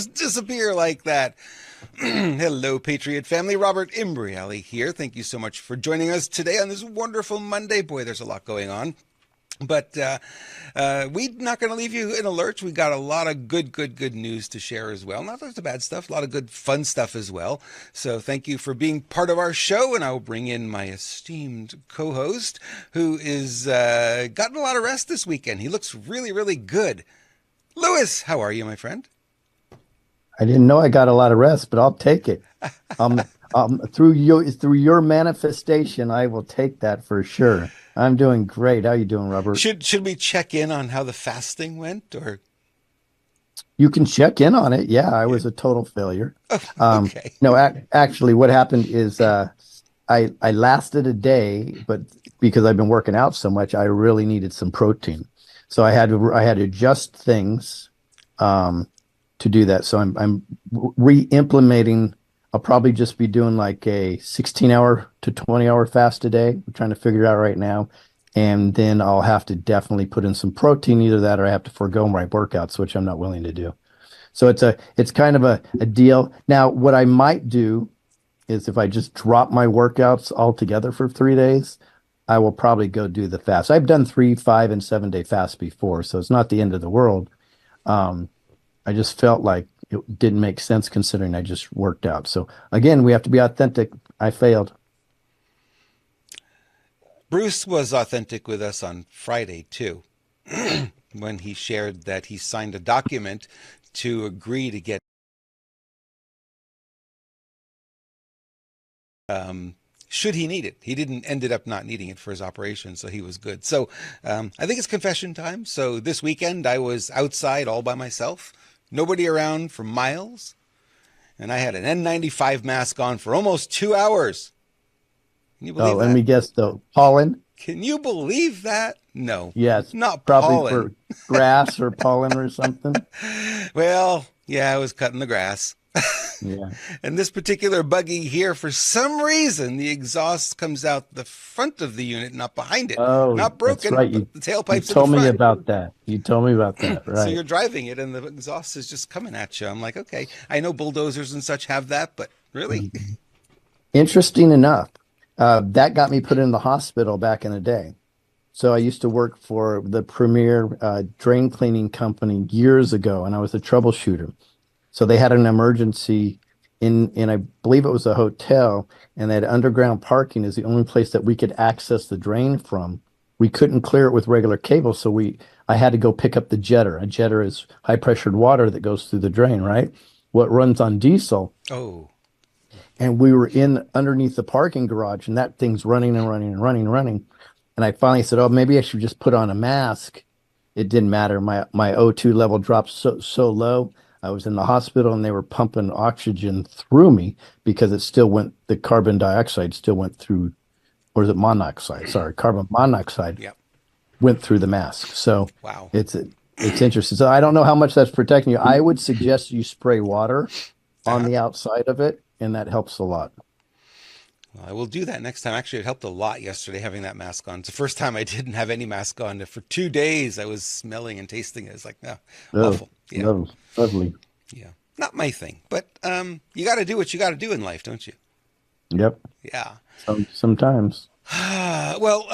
just disappear like that. Hello, Patriot family. Robert Imbriali here. Thank you so much for joining us today on this wonderful Monday. Boy, there's a lot going on. But we're not going to leave you in a lurch. We got a lot of good news to share as well. Not just the bad stuff, a lot of good fun stuff as well. So thank you for being part of our show. And I will bring in my esteemed co-host who is gotten a lot of rest this weekend. He looks really good. Lewis, how are you, my friend? I didn't know I got a lot of rest, but I'll take it. Through your manifestation, I will take that for sure. I'm doing great. How you doing, Robert? Should we check in on how the fasting went, or You can check in on it. Yeah, I was a total failure. okay? No, actually, what happened is I lasted a day, but because I've been working out so much, I really needed some protein. So I had to adjust things to do that. So I'm re-implementing. I'll probably just be doing like a 16-hour to 20-hour fast a day. I'm trying to figure it out right now. And then I'll have to definitely put in some protein, either that or I have to forego my workouts, which I'm not willing to do. So it's kind of a deal. Now, what I might do is if I just drop my workouts altogether for 3 days, I will probably go do the fast. I've done 3, 5, and 7-day fasts before, so it's not the end of the world. I just felt like it didn't make sense considering I just worked out. So again, we have to be authentic. I failed. Bruce was authentic with us on Friday too, when he shared that he signed a document to agree to get should he need it. He didn't ended up not needing it for his operation, so he was good. So I think it's confession time. So this weekend I was outside all by myself, nobody around for miles, and I had an N95 mask on for almost 2 hours. Can you believe Oh, that? let me guess though. Pollen? Can you believe that? No, Yes. not Probably pollen. for grass or pollen or something. Well, yeah, I was cutting the grass. Yeah. And this particular buggy here, for some reason, the exhaust comes out the front of the unit, not behind it. Oh, Not that's broken, right. but the You tailpipe's in the told me front. about that. You told me about that. So Right. you're driving it and the exhaust is just coming at you. I'm like, okay, I know bulldozers and such have that, but really? Mhm. Interesting enough, that got me put in the hospital back in the day. So I used to work for the premier drain cleaning company years ago, and I was a troubleshooter. So they had an emergency in I believe it was a hotel, and they had underground parking is the only place that we could access the drain from. We couldn't clear it with regular cable, so I had to go pick up the jetter. A jetter is high pressured water that goes through the drain, right? What runs on diesel. Oh, And we were in underneath the parking garage, and that thing's running and running and running and running. And I finally said, "Oh, maybe I should just put on a mask." It didn't matter. My O2 level dropped so low. I was in the hospital, and they were pumping oxygen through me because the carbon dioxide still went through, or is it monoxide? Sorry, carbon monoxide yep. went through the mask. So Wow. it's interesting. So I don't know how much that's protecting you. I would suggest you spray water on Uh-huh. the outside of it, and that helps a lot. Well, I will do that next time. Actually, it helped a lot yesterday having that mask on. It's the first time I didn't have any mask on. For 2 days, I was smelling and tasting it. It's like, no, Oh, awful. Yeah, lovely. yeah. Not my thing. But you got to do what you got to do in life, don't you? Yep. Yeah. Sometimes. Well,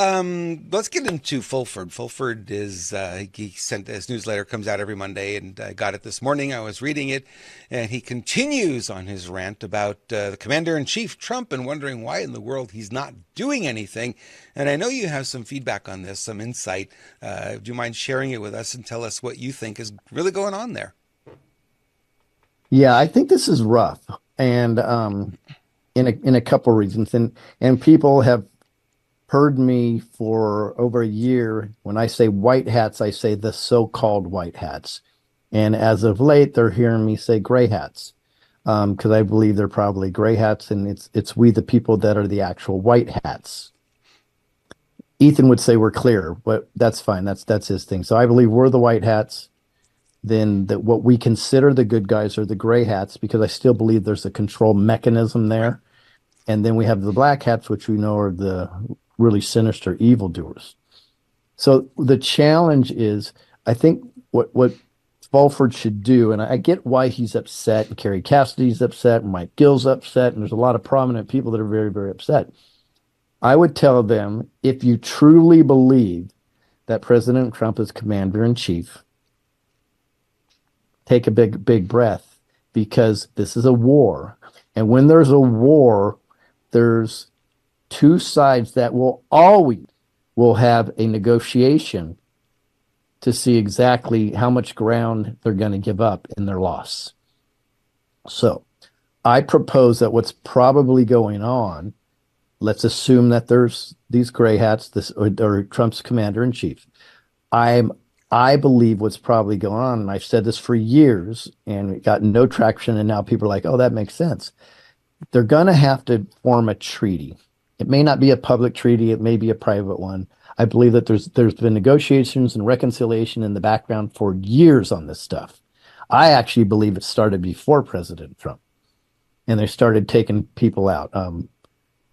let's get into Fulford. Fulford is, he sent his newsletter, comes out every Monday, and I got it this morning. I was reading it, and he continues on his rant about the commander-in-chief, Trump, and wondering why in the world he's not doing anything. And I know you have some feedback on this, some insight. Do you mind sharing it with us and tell us what you think is really going on there? Yeah, I think this is rough, and in a couple reasons, and people have heard me for over a year. When I say white hats, I say the so-called white hats, and as of late, they're hearing me say gray hats, because I believe they're probably gray hats, and it's we the people that are the actual white hats. Ethan would say we're clear, but that's fine. That's his thing. So I believe we're the white hats. Then that what we consider the good guys are the gray hats, because I still believe there's a control mechanism Right. there. And then we have the black hats, which we know are the really sinister evildoers. So the challenge is, I think what Fulford should do, and I get why he's upset, and Kerry Cassidy's upset, and Mike Gill's upset, and there's a lot of prominent people that are very, very upset. I would tell them, if you truly believe that President Trump is commander in chief, take a big, big breath, because this is a war. And when there's a war, there's two sides that will have a negotiation to see exactly how much ground they're going to give up in their loss. So I propose that what's probably going on, let's assume that there's these gray hats, or Trump's commander in chief. I believe what's probably going on, and I've said this for years and it got no traction, and now people are like, oh, that makes sense. They're going to have to form a treaty. It may not be a public treaty, it may be a private one. I believe that there's been negotiations and reconciliation in the background for years on this stuff. I actually believe it started before President Trump, and they started taking people out.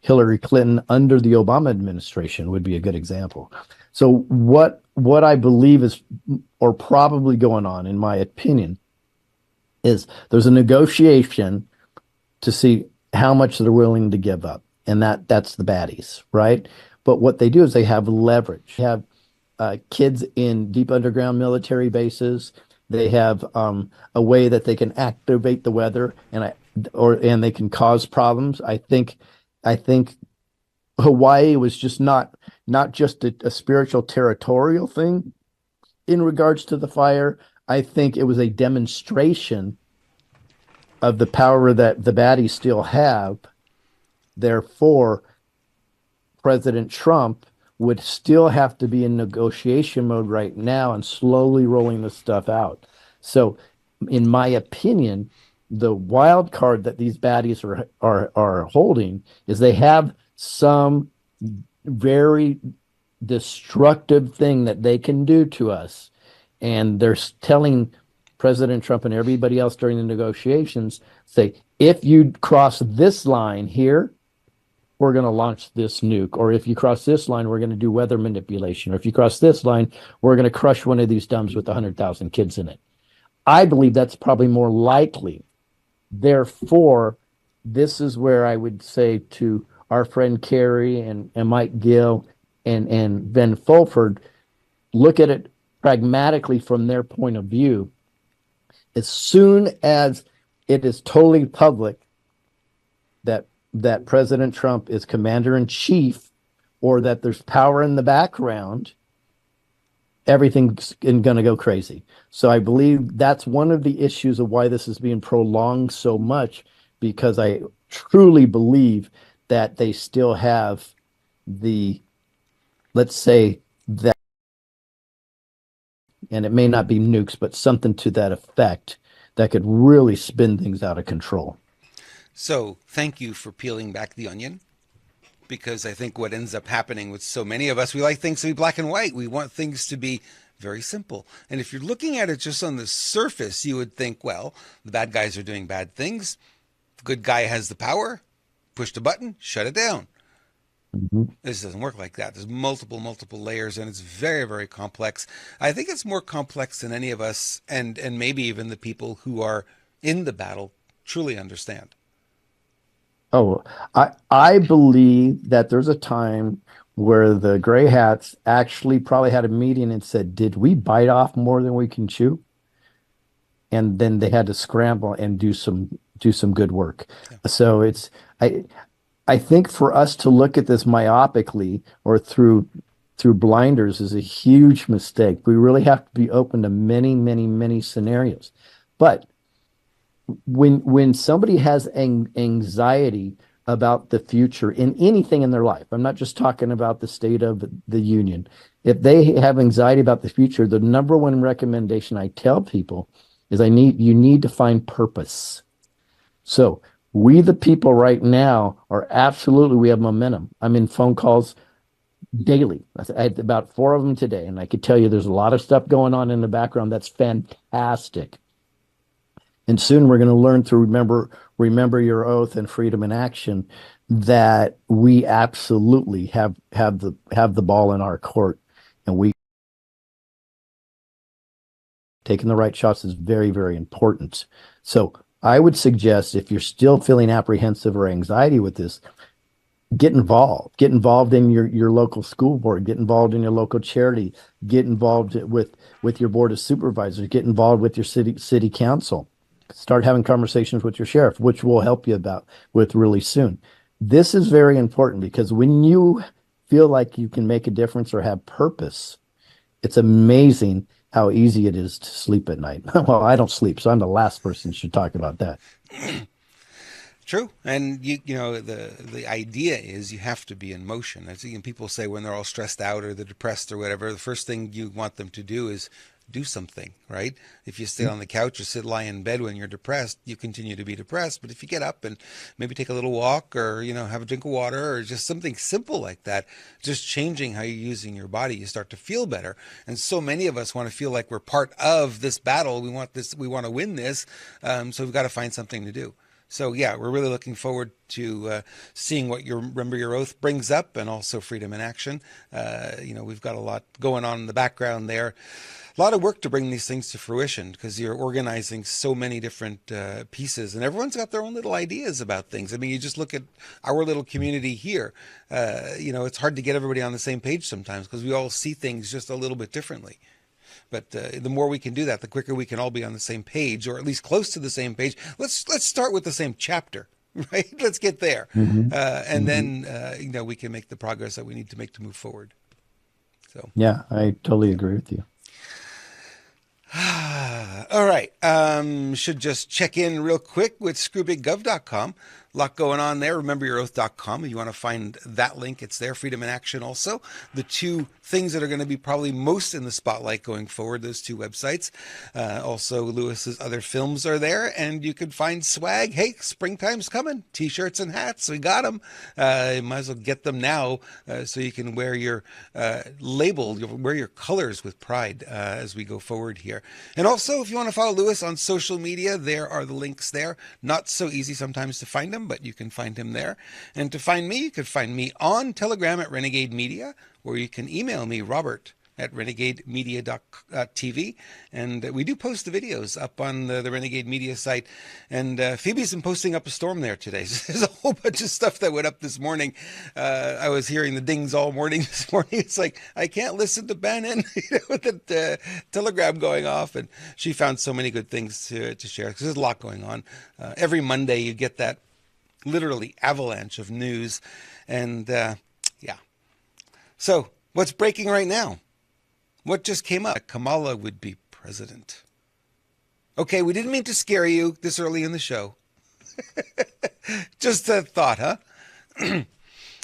Hillary Clinton under the Obama administration would be a good example. So what I believe is, or probably going on, in my opinion, is there's a negotiation to see how much they're willing to give up, and that's the baddies, right? But what they do is they have leverage. They have kids in deep underground military bases. They have a way that they can activate the weather, and they can cause problems. I think Hawaii was just not just a spiritual territorial thing in regards to the fire. I think it was a demonstration of the power that the baddies still have. Therefore, President Trump would still have to be in negotiation mode right now and slowly rolling this stuff out. So, in my opinion, the wild card that these baddies are holding is they have some very destructive thing that they can do to us, and they're telling President Trump and everybody else during the negotiations, say, if you cross this line here, we're going to launch this nuke. Or if you cross this line, we're going to do weather manipulation. Or if you cross this line, we're going to crush one of these dumbs with 100,000 kids in it. I believe that's probably more likely. Therefore, this is where I would say to our friend Kerry and Mike Gill and Ben Fulford, look at it pragmatically from their point of view. As soon as it is totally public that President Trump is commander in chief, or that there's power in the background, everything's going to go crazy. So I believe that's one of the issues of why this is being prolonged so much, because I truly believe that they still have let's say that, and it may not be nukes, but something to that effect that could really spin things out of control. So thank you for peeling back the onion, because I think what ends up happening with so many of us, we like things to be black and white. We want things to be very simple. And if you're looking at it just on the surface, you would think, well, the bad guys are doing bad things. The good guy has the power. Push the button, shut it down. Mm-hmm. This doesn't work like that. There's multiple layers, and it's very, very complex. I think it's more complex than any of us, and maybe even the people who are in the battle truly understand. Oh, I believe that there's a time where the gray hats actually probably had a meeting and said, did we bite off more than we can chew? And then they had to scramble and do some good work. Yeah. So I think for us to look at this myopically or through blinders is a huge mistake. We really have to be open to many, many, many scenarios. But when somebody has anxiety about the future in anything in their life, I'm not just talking about the State of the Union. If they have anxiety about the future, the number one recommendation I tell people is you need to find purpose. So we, the people right now, we have momentum. I'm in phone calls daily. I had about 4 of them today, and I could tell you there's a lot of stuff going on in the background that's fantastic. And soon we're going to learn to remember your oath and freedom in action, that we absolutely have the ball in our court, and we Taking the right shots is very, very important. So I would suggest if you're still feeling apprehensive or anxiety with this, get involved in your local school board, get involved in your local charity, get involved with your board of supervisors, get involved with your city council, start having conversations with your sheriff, which we'll help you about with really soon. This is very important because when you feel like you can make a difference or have purpose, it's amazing how easy it is to sleep at night. Well, I don't sleep, so I'm the last person who should talk about that. True, and you know the idea is you have to be in motion. As people say when they're all stressed out or they're depressed or whatever, the first thing you want them to do is do something, right? If you stay on the couch or lie in bed when you're depressed, you continue to be depressed. But if you get up and maybe take a little walk or have a drink of water or just something simple like that, just changing how you're using your body, you start to feel better. And so many of us want to feel like we're part of this battle. We want to win this. So we've got to find something to do. So yeah, we're really looking forward to seeing what your Remember Your Oath brings up, and also Freedom in Action. We've got a lot going on in the background there. A lot of work to bring these things to fruition because you're organizing so many different pieces, and everyone's got their own little ideas about things. I mean, you just look at our little community here. It's hard to get everybody on the same page sometimes because we all see things just a little bit differently. But the more we can do that, the quicker we can all be on the same page, or at least close to the same page. Let's start with the same chapter, right? Let's get there, and then we can make the progress that we need to make to move forward. So yeah, I totally agree with you. All right. Should just check in real quick with screwbiggov.com. A lot going on there. RememberYourOath.com. If you want to find that link, it's there. Freedom in Action also. The two things that are going to be probably most in the spotlight going forward, those two websites. Also, Lewis's other films are there, and you can find swag. Hey, springtime's coming. T-shirts and hats. We got them. You might as well get them now so you can wear your label, wear your colors with pride as we go forward here. And also, if you want to follow Lewis on social media, there are the links there. Not so easy sometimes to find them, but you can find him there. And to find me, you can find me on Telegram at Renegade Media, or you can email me, Robert, at renegademedia.tv. And we do post the videos up on the Renegade Media site. And Phoebe's been posting up a storm there today. So there's a whole bunch of stuff that went up this morning. I was hearing the dings all morning this morning. It's like, I can't listen to Bannon with the telegram going off. And she found so many good things to share because there's a lot going on. Every Monday you get that literally avalanche of news. And yeah. So what's breaking right now? What just came up? Kamala would be president. Okay, we didn't mean to scare you this early in the show. Just a thought, huh?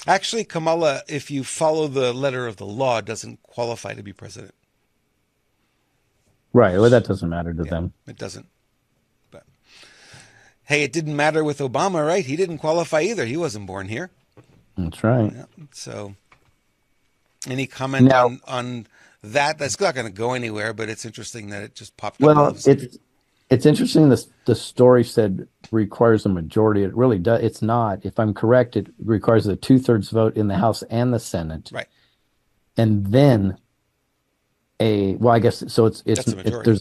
Actually, Kamala, if you follow the letter of the law, doesn't qualify to be president. Right. Well, that doesn't matter to them. It doesn't. But hey, it didn't matter with Obama, right? He didn't qualify either. He wasn't born here. That's right. Yeah, so any comment now, on that? That's not going to go anywhere, but it's interesting that it just popped up. Well, it's interesting. The story said requires a majority. It really does. It's not. If I'm correct, it requires a 2/3 vote in the House and the Senate. Right. And then I guess so. There's a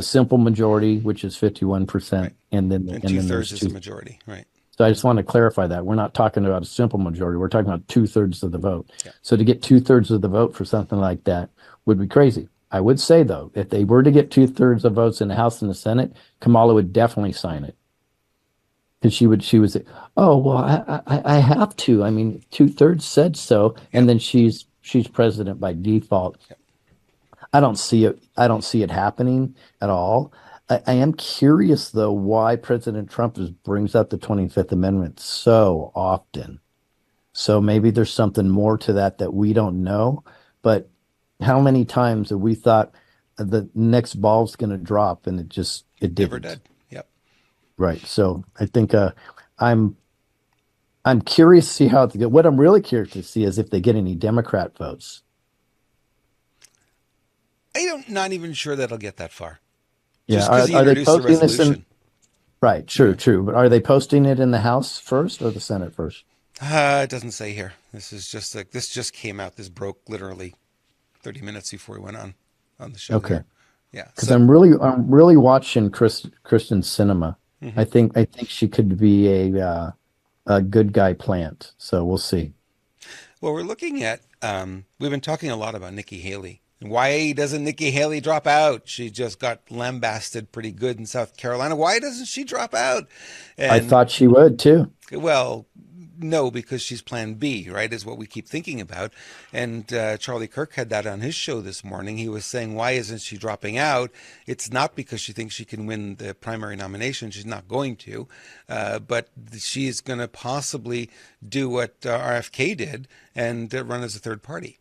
simple majority, which is 51%, right. and then 2/3 is the majority, right? So I just want to clarify that we're not talking about a simple majority. We're talking about 2/3 of the vote. Yeah. So to get 2/3 of the vote for something like that would be crazy. I would say, though, if they were to get 2/3 of votes in the House and the Senate, Kamala would definitely sign it. Because she would say, oh, well, I have to. I mean, 2/3 said so. Yeah. And then she's president by default. Yeah. I don't see it happening at all. I am curious, though, why President Trump brings up the 25th Amendment so often. So maybe there's something more to that we don't know. But how many times have we thought the next ball's going to drop and it didn't? Never did. Yep. Right. So I think I'm curious to see how it goes. What I'm really curious to see is if they get any Democrat votes. I'm not even sure that'll get that far. Yeah, are they posting this right? True. But are they posting it in the House first or the Senate first? It doesn't say here. This just came out. This broke literally 30 minutes before we went on the show. Okay. Yeah. because So I'm really watching Christian cinema. mhm. I think she could be a good guy plant. So we'll see. Well, we're looking at, we've been talking a lot about Nikki Haley. Why doesn't Nikki Haley drop out? She just got lambasted pretty good in South Carolina. Why doesn't she drop out? I And thought she would too. well, no, because she's plan B, right? Is what we keep thinking about. And Charlie Kirk had that on his show this morning. He was saying, why isn't she dropping out? It's not because she thinks she can win the primary nomination. She's not going to. But she's going to possibly do what RFK did and run as a third party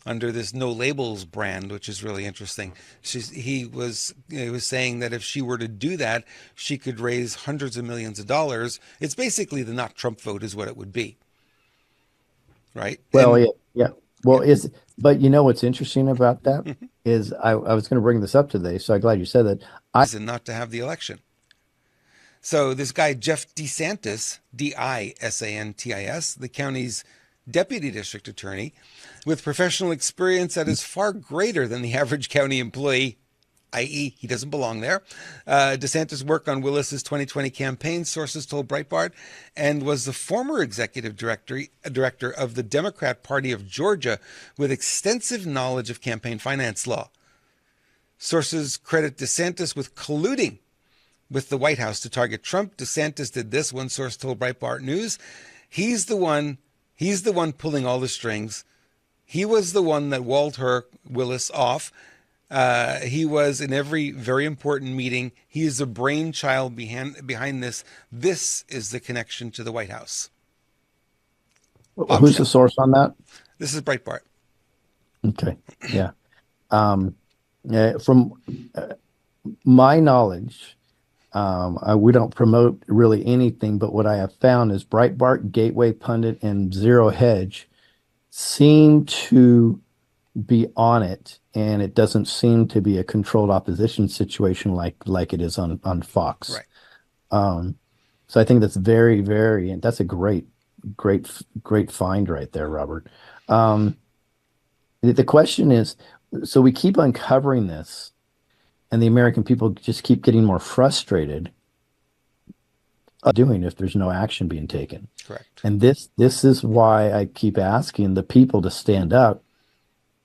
under this no labels brand, which is really interesting. He was saying that if she were to do that, she could raise hundreds of millions of dollars. It's basically the not Trump vote is what it would be, right? Well, And yeah, yeah. Well, but you know what's interesting about that yeah, is I was going to bring this up today, so I'm glad you said that. I reason not to have the election. So this guy Jeff DeSantis, DiSantis, the county's deputy district attorney, with professional experience that is far greater than the average county employee, i.e., he doesn't belong there. DeSantis worked on Willis's 2020 campaign, sources told Breitbart, and was the former executive director of the Democrat Party of Georgia with extensive knowledge of campaign finance law. Sources credit DeSantis with colluding with the White House to target Trump. DeSantis did this, one source told Breitbart News. He's the one pulling all the strings. He was the one that walled Willis off. He was in every very important meeting. He is the brainchild behind this. This is the connection to the White House. Who's the Bombshell. source on that? This is Breitbart. Okay, yeah. Um, from my knowledge, we don't promote really anything, but what I have found is Breitbart, Gateway Pundit, and Zero Hedge seem to be on it, and it doesn't seem to be a controlled opposition situation like it is on Fox. Right. So I think that's and that's a great find right there, Robert. The question is, so we keep uncovering this, and the American people just keep getting more frustrated doing if there's no action being taken. Correct. And this is why I keep asking the people to stand up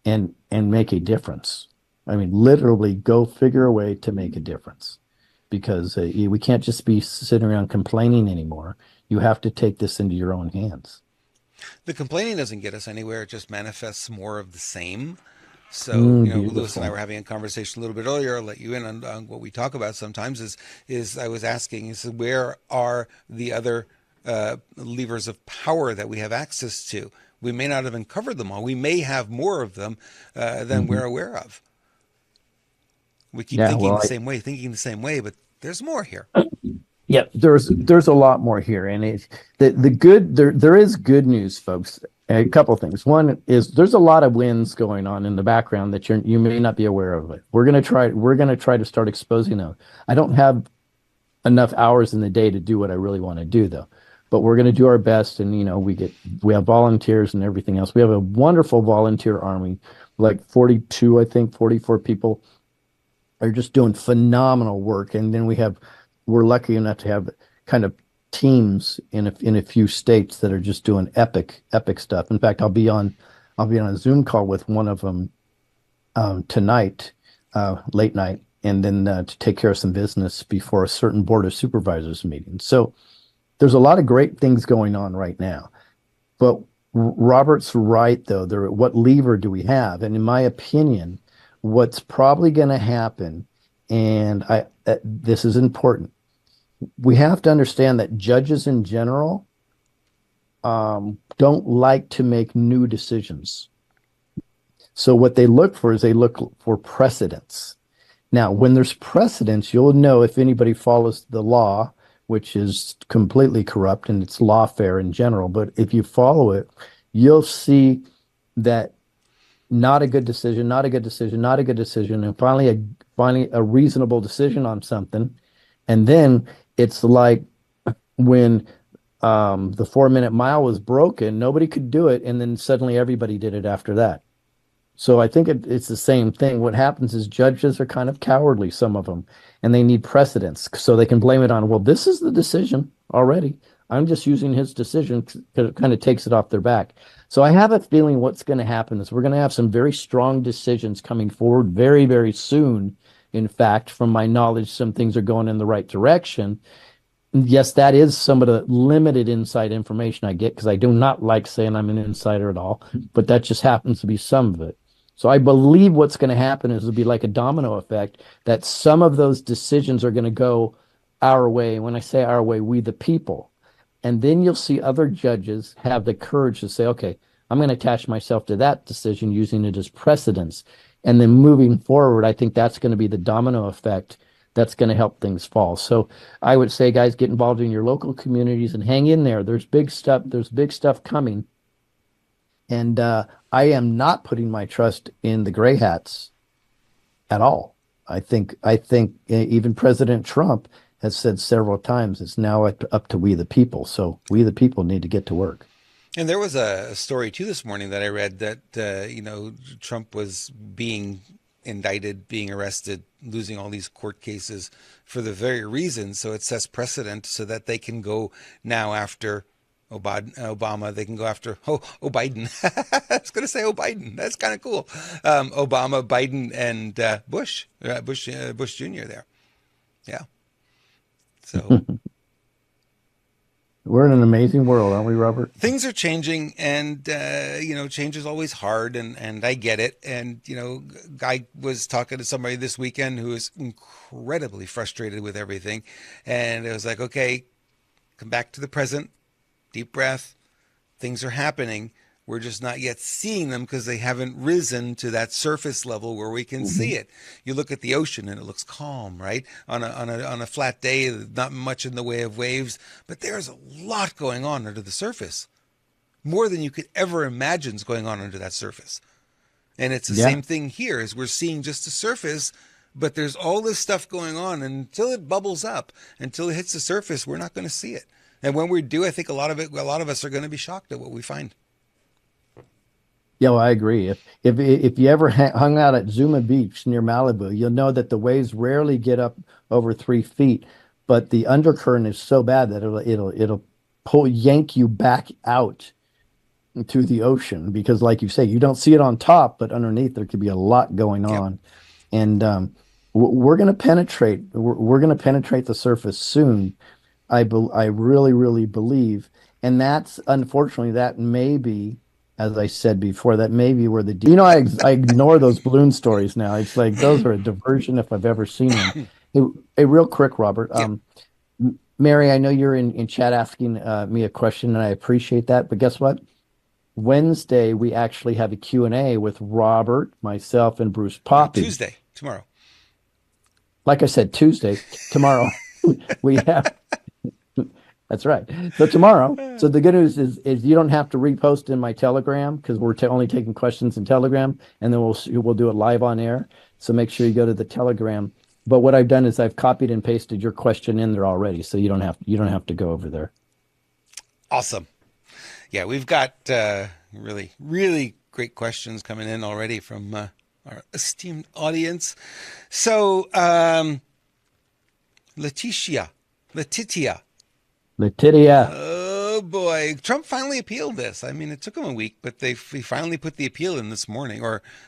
and make a difference. I mean, literally go figure a way to make a difference, because we can't just be sitting around complaining anymore. You have to take this into your own hands. The complaining doesn't get us anywhere. It just manifests more of the same. So, Lewis and I Beautiful. were having a conversation a little bit earlier. I'll let you in on what we talk about sometimes is I was asking, where are the other levers of power that we have access to? We may not have uncovered them all. We may have more of them than Mhm. we're aware of. We keep Yeah, well, thinking the same way, but there's more here. yeah, there's a lot more here, and the good there is good news, folks. A couple of things. One is there's a lot of wins going on in the background that you may not be aware of it. We're gonna try to start exposing them. I don't have enough hours in the day to do what I really want to do, though, but we're gonna do our best, and we have volunteers and everything else. We have a wonderful volunteer army, like 42, I think 44 people are just doing phenomenal work, and then we're lucky enough to have kind of teams in a few states that are just doing epic stuff. In fact, I'll be on a Zoom call with one of them tonight, late night, and then to take care of some business before a certain board of supervisors meeting. So there's a lot of great things going on right now. But Robert's right, though. What lever do we have? And in my opinion, what's probably going to happen, and this is important, we have to understand that judges in general don't like to make new decisions. So what they look for is they look for precedents. Now, when there's precedents, you'll know if anybody follows the law, which is completely corrupt, and it's lawfare in general. But if you follow it, you'll see that not a good decision, not a good decision, not a good decision, and finally a reasonable decision on something. And then it's like when the 4-minute mile was broken, nobody could do it, and then suddenly everybody did it after that. So I think it's the same thing. What happens is judges are kind of cowardly, some of them, and they need precedents so they can blame it on, well, this is the decision already. I'm just using his decision because it kind of takes it off their back. So I have a feeling what's going to happen is we're going to have some very strong decisions coming forward very, very soon. In fact, from my knowledge, some things are going in the right direction. Yes, that is some of the limited inside information I get because I do not like saying I'm an insider at all, but that just happens to be some of it. So I believe what's going to happen is it'll be like a domino effect that some of those decisions are going to go our way. When I say our way, we the people. And then you'll see other judges have the courage to say, okay, I'm going to attach myself to that decision using it as precedence. And then moving forward, I think that's going to be the domino effect that's going to help things fall. So I would say, guys, get involved in your local communities and hang in there. There's big stuff. There's big stuff coming. And I am not putting my trust in the gray hats at all. I think even President Trump has said several times it's now up to we the people. So we the people need to get to work. And there was a story too this morning that I read that Trump was being indicted, being arrested, losing all these court cases for the very reason. So it sets precedent so that they can go now after Obama. They can go after Biden. I was going to say Biden. That's kind of cool. Obama, Biden, and Bush Jr. there. Yeah. So we're in an amazing world, aren't we, Robert? Things are changing, and change is always hard, and I get it. And I was talking to somebody this weekend who is incredibly frustrated with everything, and it was like, okay, come back to the present, deep breath. Things are happening. We're just not yet seeing them because they haven't risen to that surface level where we can see it. You look at the ocean and it looks calm, right? On a flat day, not much in the way of waves, but there's a lot going on under the surface. More than you could ever imagine is going on under that surface. And it's the same thing here, is we're seeing just the surface, but there's all this stuff going on, and until it bubbles up, until it hits the surface, we're not going to see it. And when we do, I think a lot of us are going to be shocked at what we find. Yeah, well, I agree. If you ever hung out at Zuma Beach near Malibu, you'll know that the waves rarely get up over 3 feet, but the undercurrent is so bad that it'll yank you back out to the ocean because, like you say, you don't see it on top, but underneath there could be a lot going on, and we're going to penetrate. We're going to penetrate the surface soon. I really, really believe, and that's unfortunately that may be. As I said before, that may be where I ignore those balloon stories now. It's like those are a diversion if I've ever seen them. Hey, real quick, Robert. Mary, I know you're in chat asking me a question, and I appreciate that. But guess what? Wednesday, we actually have a Q&A with Robert, myself, and Bruce Poppy. Tuesday, tomorrow. Like I said, Tuesday, tomorrow, we have... That's right. So tomorrow, so the good news is you don't have to repost in my Telegram because we're only taking questions in Telegram, and then we'll do it live on air. So make sure you go to the Telegram. But what I've done is I've copied and pasted your question in there already, so you don't have to go over there. Awesome. Yeah, we've got really, really great questions coming in already from our esteemed audience. So Letitia. Oh boy, Trump finally appealed this. I mean, it took him a week, but he finally put the appeal in this morning.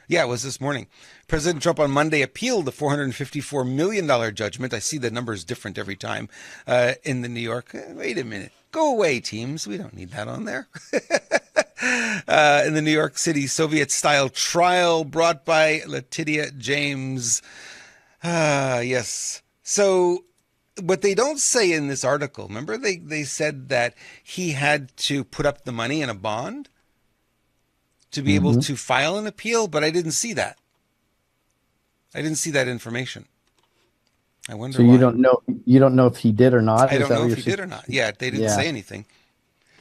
It was this morning. President Trump on Monday appealed the $454 million judgment. I see the numbers different every time in the New York. Wait a minute. Go away, teams. We don't need that on there. In the New York City Soviet-style trial brought by Letitia James. Yes. So what they don't say in this article, remember they said that he had to put up the money in a bond to be able to file an appeal, but I didn't see that. I didn't see that information. I wonder why. You don't know if he did or not? I don't know if he did or not. Yeah, they didn't say anything.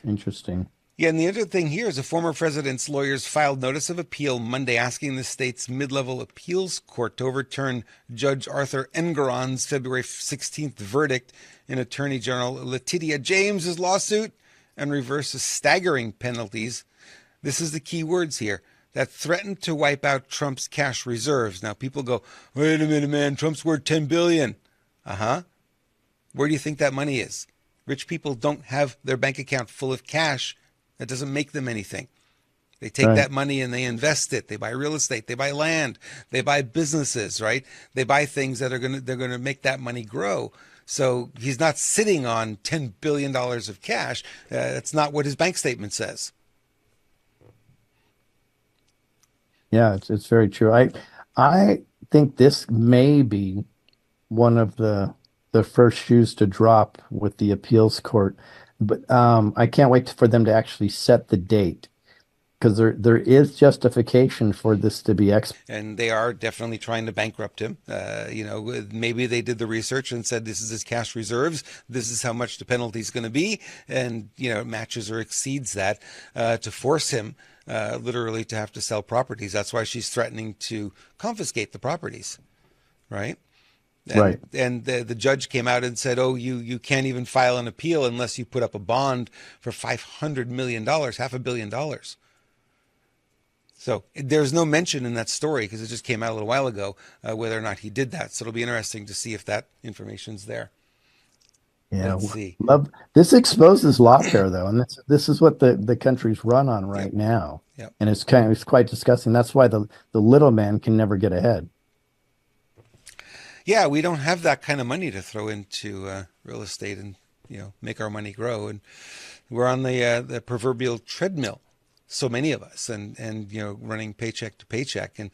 Interesting. Yeah, and the other thing here is a former president's lawyers filed notice of appeal Monday asking the state's mid-level appeals court to overturn Judge Arthur Engoron's February 16th verdict in Attorney General Letitia James's lawsuit and reverse the staggering penalties. This is the key words here. that threatened to wipe out Trump's cash reserves. Now people go, wait a minute, man, Trump's worth 10 billion. Uh-huh. Where do you think that money is? Rich people don't have their bank account full of cash. That doesn't make them anything. They take Right. that money and they invest it. They buy real estate. They buy land. They buy businesses, right? They buy things that they're gonna make that money grow. So he's not sitting on $10 billion of cash. That's not what his bank statement says. Yeah, it's very true. I think this may be one of the first shoes to drop with the appeals court, but I can't wait for them to actually set the date because there is justification for this to be And they are definitely trying to bankrupt him. Maybe they did the research and said, this is his cash reserves. This is how much the penalty is going to be. And, it matches or exceeds that to force him literally to have to sell properties. That's why she's threatening to confiscate the properties, right? right. And the judge came out and said, oh, you can't even file an appeal unless you put up a bond for $500 million, $500 million. So there's no mention in that story because it just came out a little while ago whether or not he did that. So it'll be interesting to see if that information's there. Yeah, Let's see. love this exposes lawfare though, and this is what the country's run on right Yep. now, Yep. and it's quite disgusting. That's why the little man can never get ahead. Yeah, we don't have that kind of money to throw into real estate and make our money grow. And we're on the proverbial treadmill. So many of us, and running paycheck to paycheck. And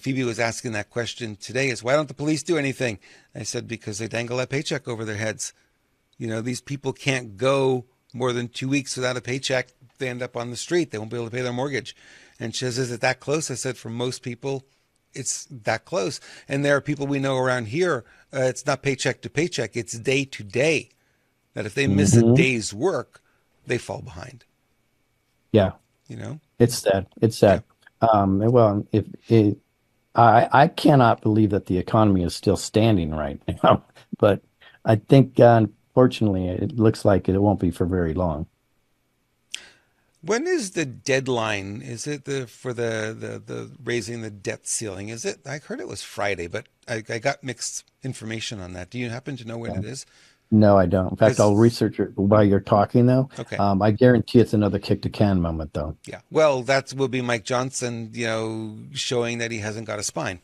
Phoebe was asking that question today: is why don't the police do anything? I said because they dangle that paycheck over their heads. These people can't go more than 2 weeks without a paycheck. They end up on the street. They won't be able to pay their mortgage. And she says, is it that close? I said, for most people, it's that close. And there are people we know around here, it's not paycheck to paycheck, it's day to day. That if they miss a Hmm. day's work, they fall behind. Yeah, You know? it's sad. It's Yeah. sad. Well, if it, I cannot believe that the economy is still standing right now, but I think unfortunately it looks like it won't be for very long. When is the deadline? Is it for the raising the debt ceiling? Is it? I heard it was Friday, but I got mixed information on that. Do you happen to know when Yeah. it is? No, I don't. In fact, I'll Because research it while you're talking, though. okay, I guarantee it's another kick the can moment, though. yeah. Well, that will be Mike Johnson, showing that he hasn't got a spine.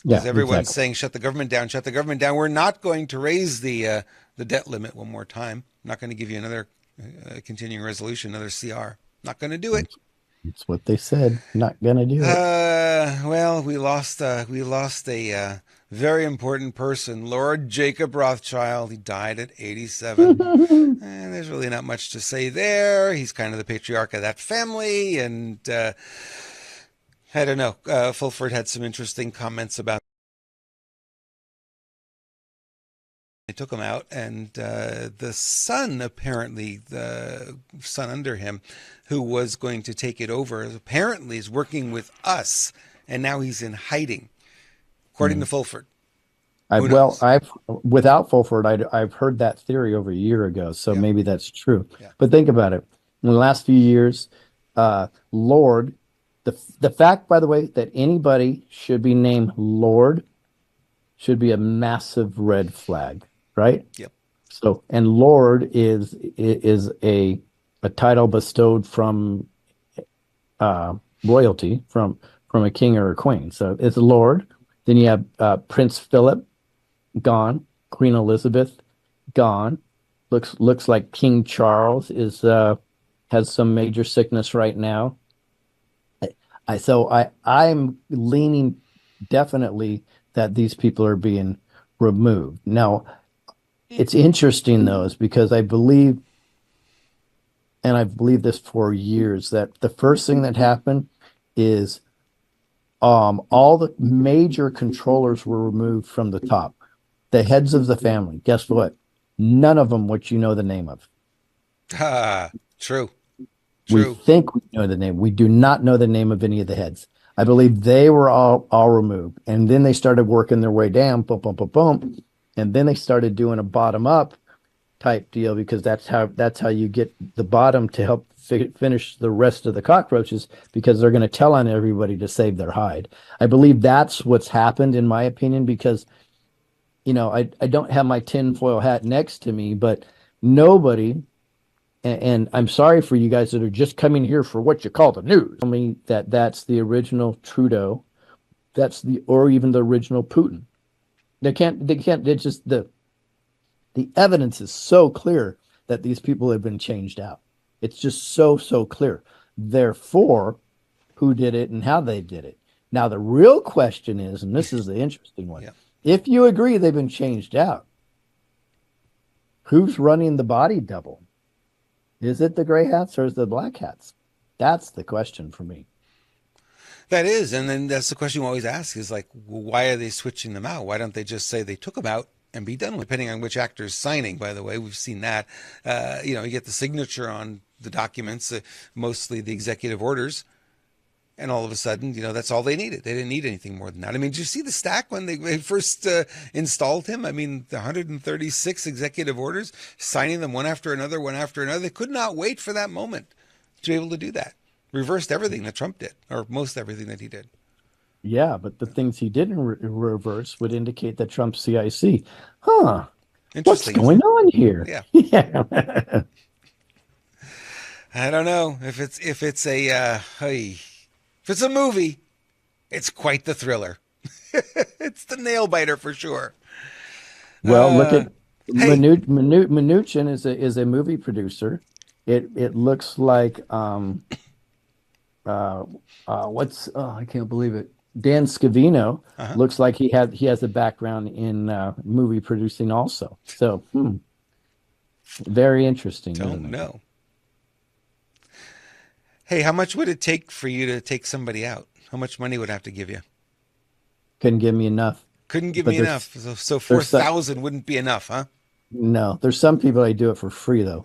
Because Yeah, everyone's exactly. saying, shut the government down, shut the government down. We're not going to raise the debt limit one more time. I'm not going to give you another continuing resolution, another CR. Not going to do it. It's what they said. Not gonna do it. Well, we lost a very important person, Lord Jacob Rothschild. He died at 87. And there's really not much to say there. He's kind of the patriarch of that family, and I don't know. Fulford had some interesting comments about. They took him out, and the son, apparently, the son under him, who was going to take it over, apparently is working with us, and now he's in hiding, according to Mm. Fulford. Who I've well, knows? I've without Fulford, I've heard that theory over a year ago, so Yeah, maybe that's true. yeah. But think about it. In the last few years, Lord, the fact, by the way, that anybody should be named Lord should be a massive red flag, right? Yep. So, and Lord is a title bestowed from royalty, from a king or a queen. So it's Lord. Then you have Prince Philip, gone. Queen Elizabeth, gone. Looks like King Charles is has some major sickness right now. I'm leaning definitely that these people are being removed. Now, it's interesting though, is because I believe, and I've believed this for years, that the first thing that happened is all the major controllers were removed from the top. The heads of the family. Guess what? None of them what you know the name of. Ah, true, We true. think we know the name. We do not know the name of any of the heads. I believe they were all removed. And then they started working their way down, boom, boom, boom, boom. And then they started doing a bottom up type deal, because that's how you get the bottom to help finish the rest of the cockroaches, because they're going to tell on everybody to save their hide. I believe that's what's happened, in my opinion, because I don't have my tinfoil hat next to me, but nobody, and I'm sorry for you guys that are just coming here for what you call the news. Tell me that that's the original Trudeau, or even the original Putin. They can't. It's just the evidence is so clear that these people have been changed out. It's just so clear. Therefore, who did it and how they did it. Now, the real question is, and this is the interesting one, Yeah. if you agree they've been changed out, who's running the body double? Is it the gray hats or is it the black hats? That's the question for me. That is, and then that's the question we always ask is like, well, why are they switching them out? Why don't they just say they took them out and be done with it? Depending on which actor's signing, by the way, we've seen that. You get the signature on the documents, mostly the executive orders, and all of a sudden, that's all they needed. They didn't need anything more than that. I mean, did you see the stack when they first installed him? I mean, the 136 executive orders, signing them one after another, one after another. They could not wait for that moment to be able to do that. Reversed everything that Trump did, or most everything that he did. Yeah, but the things he didn't reverse would indicate that Trump's CIC. Huh. What's Interesting. going on here? Yeah. Yeah. I don't know if it's a movie, it's quite the thriller. It's the nail biter for sure. Well, look at hey. Mnuchin is a movie producer. It looks like I can't believe it. Dan Scavino looks like he has a background in movie producing also. So very interesting. Don't know. Hey, how much would it take for you to take somebody out? How much money would I have to give you? Couldn't give me enough. Couldn't give me enough. So 4,000 wouldn't be enough, huh? No, there's some people I do it for free though.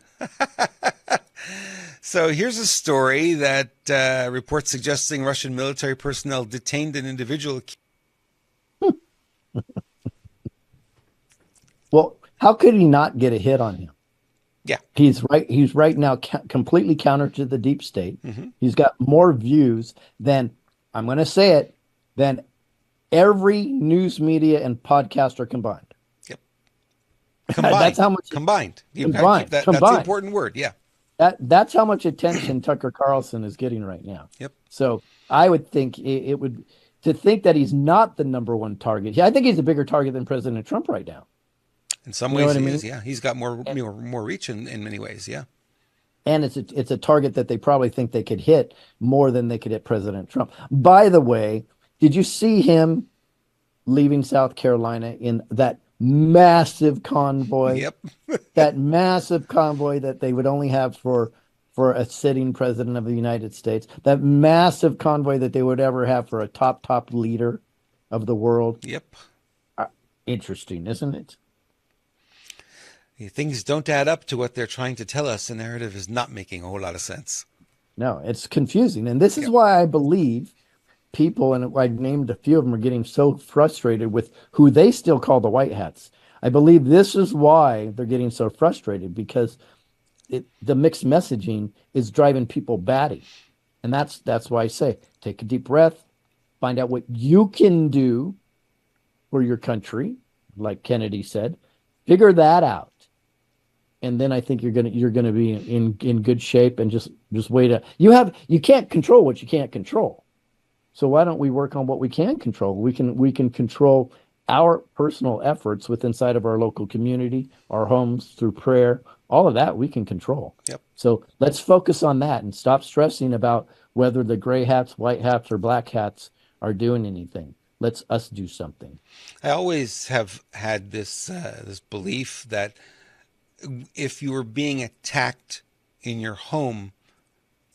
So here's a story that reports suggesting Russian military personnel detained an individual. Well, how could he not get a hit on him? Yeah. He's right now completely counter to the deep state. Mm-hmm. He's got more views than, I'm going to say it, than every news media and podcaster combined. Yep. Combined. That's how much combined. Combined. That's the important word. Yeah. That's how much attention Tucker Carlson is getting right now. Yep. So I would think it would, to think that he's not the number one target. I think he's a bigger target than President Trump right now. In some ways, he is. Yeah, he's got more reach in many ways. Yeah. And it's a target that they probably think they could hit more than they could hit President Trump. By the way, did you see him leaving South Carolina in that massive convoy? Yep. That massive convoy that they would only have for a sitting president of the United States. That massive convoy that they would ever have for a top leader of the world. Yep. Interesting, isn't it? Things don't add up to what they're trying to tell us. The narrative is not making a whole lot of sense. No, it's confusing. And this is why I believe people, and I named a few of them, are getting so frustrated with who they still call the white hats. I believe this is why they're getting so frustrated, because the mixed messaging is driving people batty. And that's why I say, take a deep breath, find out what you can do for your country, like Kennedy said, figure that out. And then I think you're gonna be in good shape, and just wait. You can't control what you can't control. So why don't we work on what we can control? We can control our personal efforts inside of our local community, our homes, through prayer. All of that we can control. Yep. So let's focus on that and stop stressing about whether the gray hats, white hats, or black hats are doing anything. Let's us do something. I always have had this belief that if you were being attacked in your home,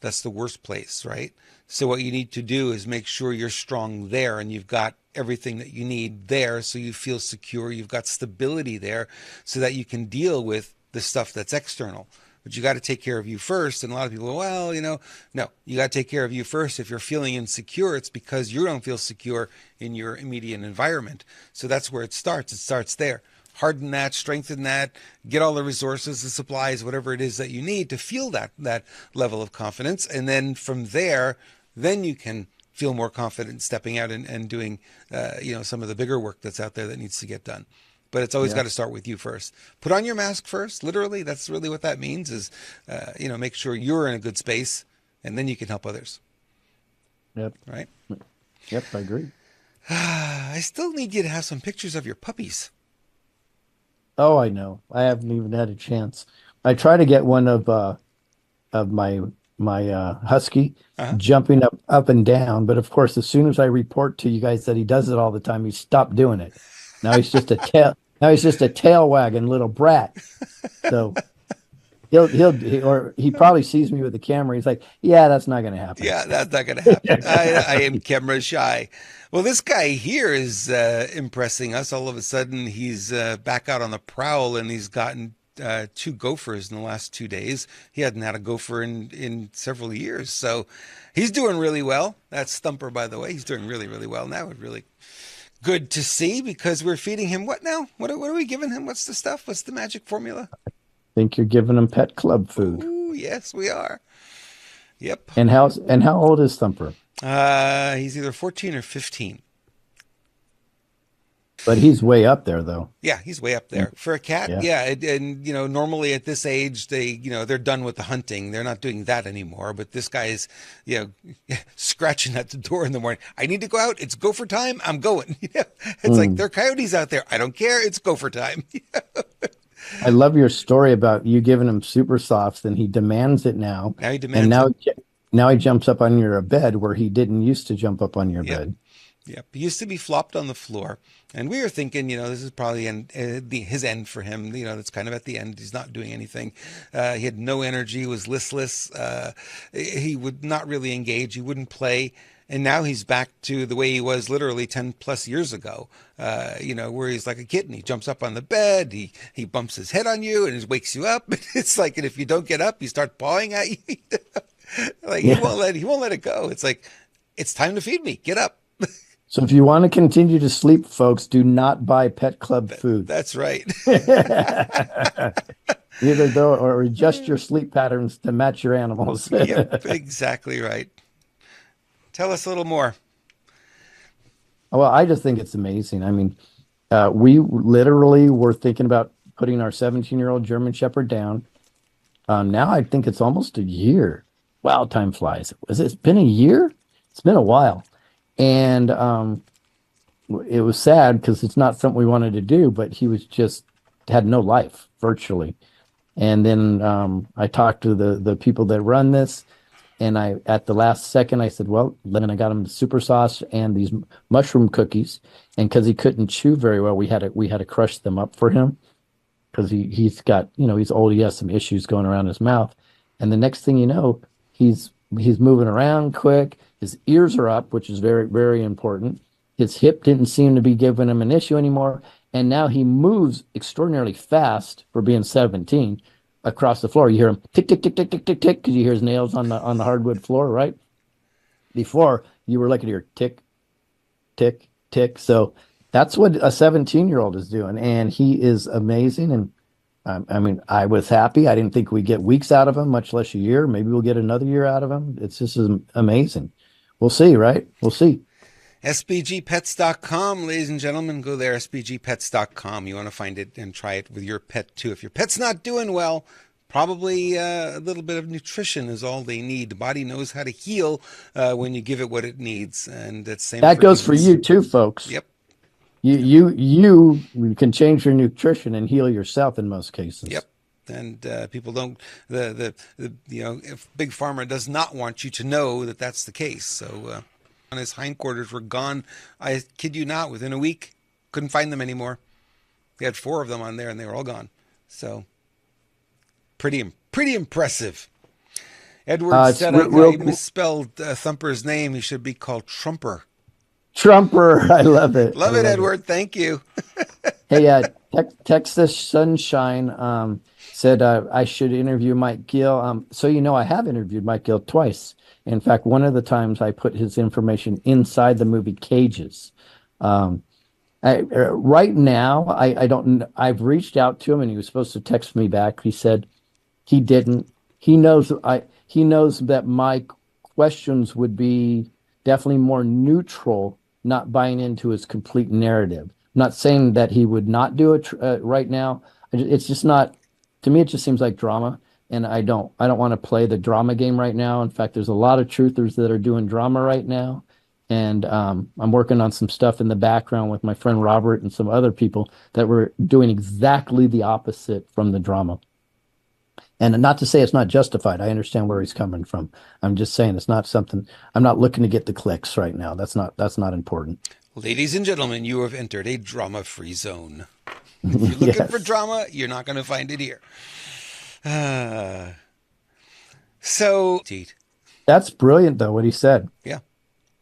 that's the worst place, right? So what you need to do is make sure you're strong there and you've got everything that you need there, so you feel secure, you've got stability there, so that you can deal with the stuff that's external. But you got to take care of you first. And a lot of people go, well, no, you got to take care of you first. If you're feeling insecure, it's because you don't feel secure in your immediate environment. So that's where it starts. It starts there. harden that, strengthen that, get all the resources, the supplies, whatever it is that you need to feel that level of confidence. And then from there, then you can feel more confident stepping out and doing, some of the bigger work that's out there that needs to get done. But it's always got to start with you first. Put on your mask first. Literally, that's really what that means is, make sure you're in a good space, and then you can help others. Yep. Right? Yep, I agree. I still need you to have some pictures of your puppies. Oh, I know. I haven't even had a chance. I try to get one of my husky jumping up and down, but of course, as soon as I report to you guys that he does it all the time, he stopped doing it. Now he's just a tail. Now he's just a tail wagging little brat. So he probably sees me with the camera. He's like, "Yeah, that's not going to happen." Yeah, that's not going to happen. I am camera shy. Well, this guy here is impressing us. All of a sudden, he's back out on the prowl, and he's gotten 2 gophers in the last 2 days. He hadn't had a gopher in several years, so he's doing really well. That's Thumper, by the way. He's doing really, really well now. It's really good to see because we're feeding him what now? What are we giving him? What's the stuff? What's the magic formula? I think you're giving him pet club food. Ooh, yes, we are. Yep. And how old is Thumper? He's either 14 or 15. But he's way up there, though. Yeah, he's way up there for a cat. Yeah, and normally at this age, they're done with the hunting. They're not doing that anymore. But this guy is, scratching at the door in the morning. I need to go out. It's gopher time. I'm going. It's like there are coyotes out there. I don't care. It's gopher time. I love your story about you giving him super softs, and he demands it now. Now he demands it. Now he jumps up on your bed where he didn't used to jump up on your bed. Yep. He used to be flopped on the floor. And we were thinking, this is probably his end for him. That's kind of at the end. He's not doing anything. He had no energy, was listless. He would not really engage. He wouldn't play. And now he's back to the way he was literally 10 plus years ago, where he's like a kitten. He jumps up on the bed. He bumps his head on you and he wakes you up. It's like, and if you don't get up, he starts pawing at you. He won't let it go. It's like, it's time to feed me. Get up. So if you want to continue to sleep, folks, do not buy Pet Club food. That's right. Either though, or adjust your sleep patterns to match your animals. Yep, exactly right. Tell us a little more. Well, I just think it's amazing. I mean, we literally were thinking about putting our 17-year-old German Shepherd down. Now I think it's almost a year. Wow, time flies. It's been a year? It's been a while. And it was sad because it's not something we wanted to do, but he was just had no life virtually. And then I talked to the people that run this, and at the last second I said, well, then I got him super sauce and these mushroom cookies, and because he couldn't chew very well, we had to crush them up for him because he's got he's old, he has some issues going around his mouth, and the next thing you know, he's moving around quick. His ears are up, which is very, very important. His hip didn't seem to be giving him an issue anymore. And now he moves extraordinarily fast for being 17 across the floor. You hear him tick, tick, tick, tick, tick, tick, tick, because you hear his nails on the hardwood floor, right? Before, you were looking at your tick, tick, tick. So that's what a 17-year-old is doing. And he is amazing. And I mean, I was happy. I didn't think we'd get weeks out of him, much less a year. Maybe we'll get another year out of him. It's just amazing. We'll see, right? We'll see. SBGpets.com, ladies and gentlemen. Go there, SBGpets.com. You want to find it and try it with your pet, too. If your pet's not doing well, probably a little bit of nutrition is all they need. The body knows how to heal when you give it what it needs. And that's same. That goes for you, too, folks. Yep. You can change your nutrition and heal yourself in most cases. Yep. And people don't, if Big Pharma does not want you to know that that's the case. So his hindquarters were gone. I kid you not, within a week, couldn't find them anymore. They had 4 of them on there and they were all gone. So pretty impressive. Edward said I misspelled Thumper's name. He should be called Trumper. Trumper. I love it. Love it, Edward. Thank you. Hey, Texas Sunshine said I should interview Mike Gill. So I have interviewed Mike Gill twice. In fact, one of the times I put his information inside the movie Cages. Right now, I don't. I've reached out to him, and he was supposed to text me back. He said he didn't. He knows He knows that my questions would be definitely more neutral, not buying into his complete narrative. I'm not saying that he would not do it right now. It's just not. To me, it just seems like drama, and I don't want to play the drama game right now. In fact, there's a lot of truthers that are doing drama right now, and I'm working on some stuff in the background with my friend Robert and some other people that were doing exactly the opposite from the drama. And not to say it's not justified. I understand where he's coming from. I'm just saying it's not something. I'm not looking to get the clicks right now. That's not important. Ladies and gentlemen, you have entered a drama-free zone. If you're looking for drama, you're not going to find it here. So, that's brilliant, though, what he said. Yeah.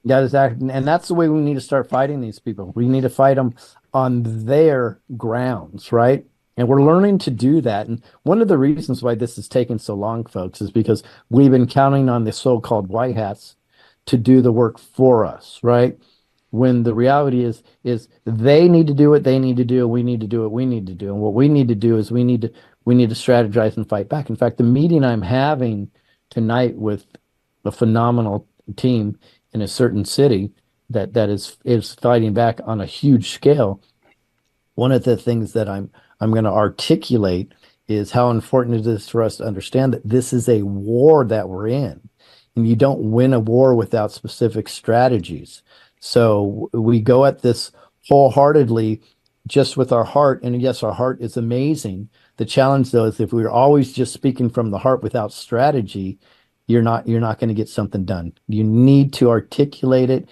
That is, and that's the way we need to start fighting these people. We need to fight them on their grounds, right? And we're learning to do that. And one of the reasons why this is taking so long, folks, is because we've been counting on the so-called white hats to do the work for us, right? When the reality is they need to do what they need to do, and we need to do what we need to do. And what we need to do is we need to strategize and fight back. In fact, the meeting I'm having tonight with a phenomenal team in a certain city that is fighting back on a huge scale. One of the things that I'm going to articulate is how important it is for us to understand that this is a war that we're in, and you don't win a war without specific strategies. So we go at this wholeheartedly, just with our heart, and yes, our heart is amazing. The challenge, though, is if we're always just speaking from the heart without strategy, you're not going to get something done. You need to articulate it.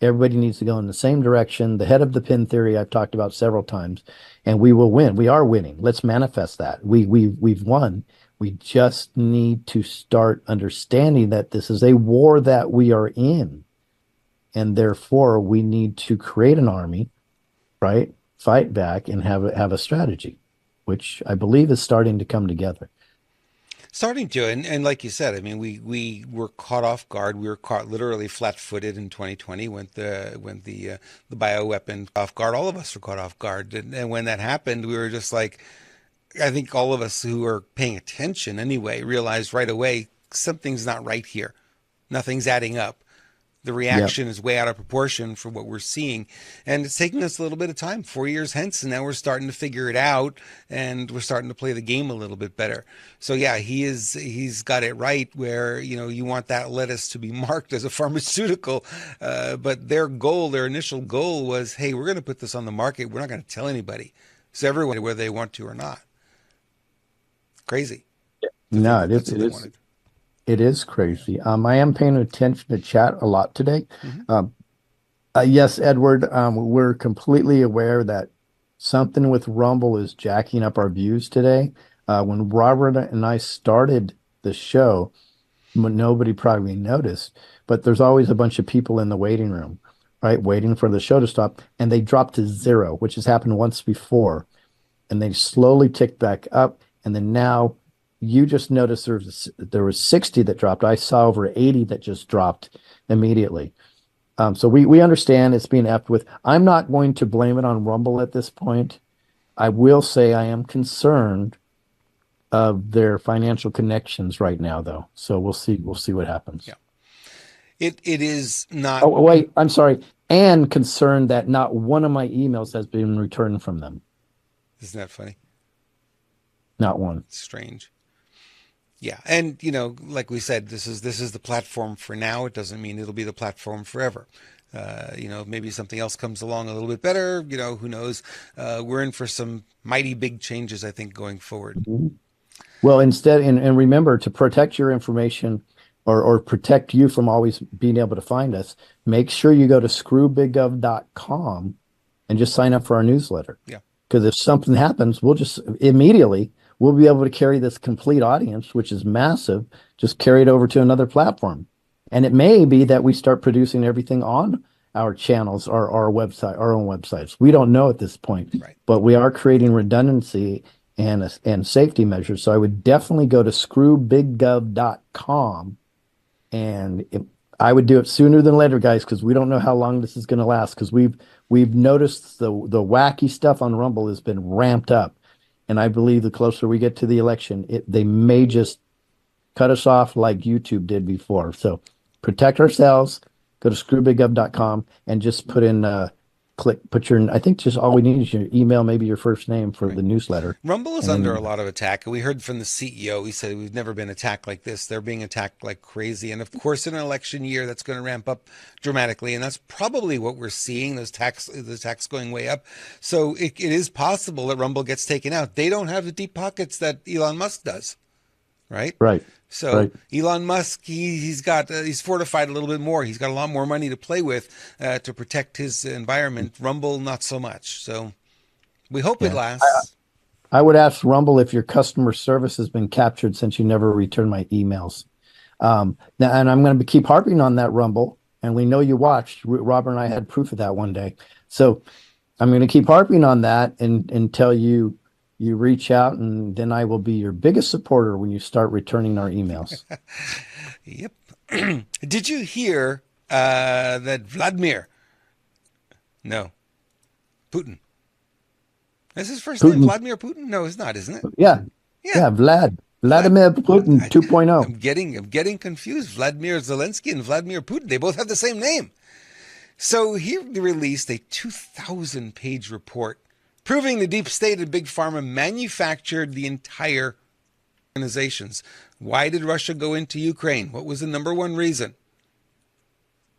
Everybody needs to go in the same direction. The head of the pin theory I've talked about several times, and we will win. We are winning. Let's manifest that. We've won. We just need to start understanding that this is a war that we are in, and therefore we need to create an army, right? Fight back and have a strategy, which I believe is starting to come together. Starting to, and like you said, I mean, we were caught off guard. We were caught literally flat-footed in 2020 when the bioweapon off guard. All of us were caught off guard, and when that happened, we were just like, I think all of us who are paying attention anyway realized right away something's not right here. Nothing's adding up. The reaction is way out of proportion for what we're seeing. And it's taking us a little bit of time, 4 years hence, and now we're starting to figure it out, and we're starting to play the game a little bit better. So yeah, he's got it right where, you want that lettuce to be marked as a pharmaceutical, but their initial goal was, hey, we're going to put this on the market. We're not going to tell anybody. So everyone, whether they want to or not. Crazy. No, it is crazy. I am paying attention to chat a lot today. Yes, Edward, we're completely aware that something with Rumble is jacking up our views today. When Robert and I started the show, nobody probably noticed, but there's always a bunch of people in the waiting room, right, waiting for the show to stop, and they dropped to 0, which has happened once before, and they slowly ticked back up, and then now you just noticed there was 60 that dropped. I saw over 80 that just dropped immediately. So we understand it's being effed with. I'm not going to blame it on Rumble at this point. I will say I am concerned of their financial connections right now, though. So we'll see what happens. Yeah. It is not. Oh, wait, I'm sorry. And concerned that not one of my emails has been returned from them. Isn't that funny? Not one. It's strange. Yeah, and like we said, this is the platform for now. It doesn't mean it'll be the platform forever. Maybe something else comes along a little bit better. Who knows? We're in for some mighty big changes, I think, going forward. Mm-hmm. Well, instead, and remember, to protect your information or protect you from always being able to find us, make sure you go to screwbiggov.com and just sign up for our newsletter. Yeah. Because if something happens, we'll be able to carry this complete audience, which is massive, just carry it over to another platform. And it may be that we start producing everything on our channels or our website, our own websites. We don't know at this point, right, but we are creating redundancy and safety measures. So I would definitely go to screwbiggov.com, and I would do it sooner than later, guys, because we don't know how long this is going to last, because we've we've noticed the wacky stuff on Rumble has been ramped up. And I believe the closer we get to the election, they may just cut us off like YouTube did before. So protect ourselves. Go to screwbiggov.com and just put in put your, I think just all we need is your email, maybe your first name for the newsletter. Rumble is And under then, a lot of attack. We heard from the CEO. He said we've never been attacked like this. They're being attacked like crazy. And of course, in an election year, that's going to ramp up dramatically. And that's probably what we're seeing, the tax going way up. So it is possible that Rumble gets taken out. They don't have the deep pockets that Elon Musk does. Right. Right. So right. Elon Musk, he's fortified a little bit more. He's got a lot more money to play with to protect his environment. Rumble, not so much. So we hope it lasts. I would ask Rumble if your customer service has been captured since you never returned my emails. Now, and I'm going to keep harping on that, Rumble. And we know you watched. Robert and I had proof of that one day. So I'm going to keep harping on that until you reach out, and then I will be your biggest supporter when you start returning our emails. Yep. Did you hear that Putin. Is his first name Vladimir Putin? No, it's not, isn't it? Yeah. Vladimir Putin 2.0. I'm getting confused. Vladimir Zelensky and Vladimir Putin, they both have the same name. So he released a 2,000-page report proving the deep state and big pharma manufactured the entire organizations. Why did Russia go into Ukraine? What was the number one reason?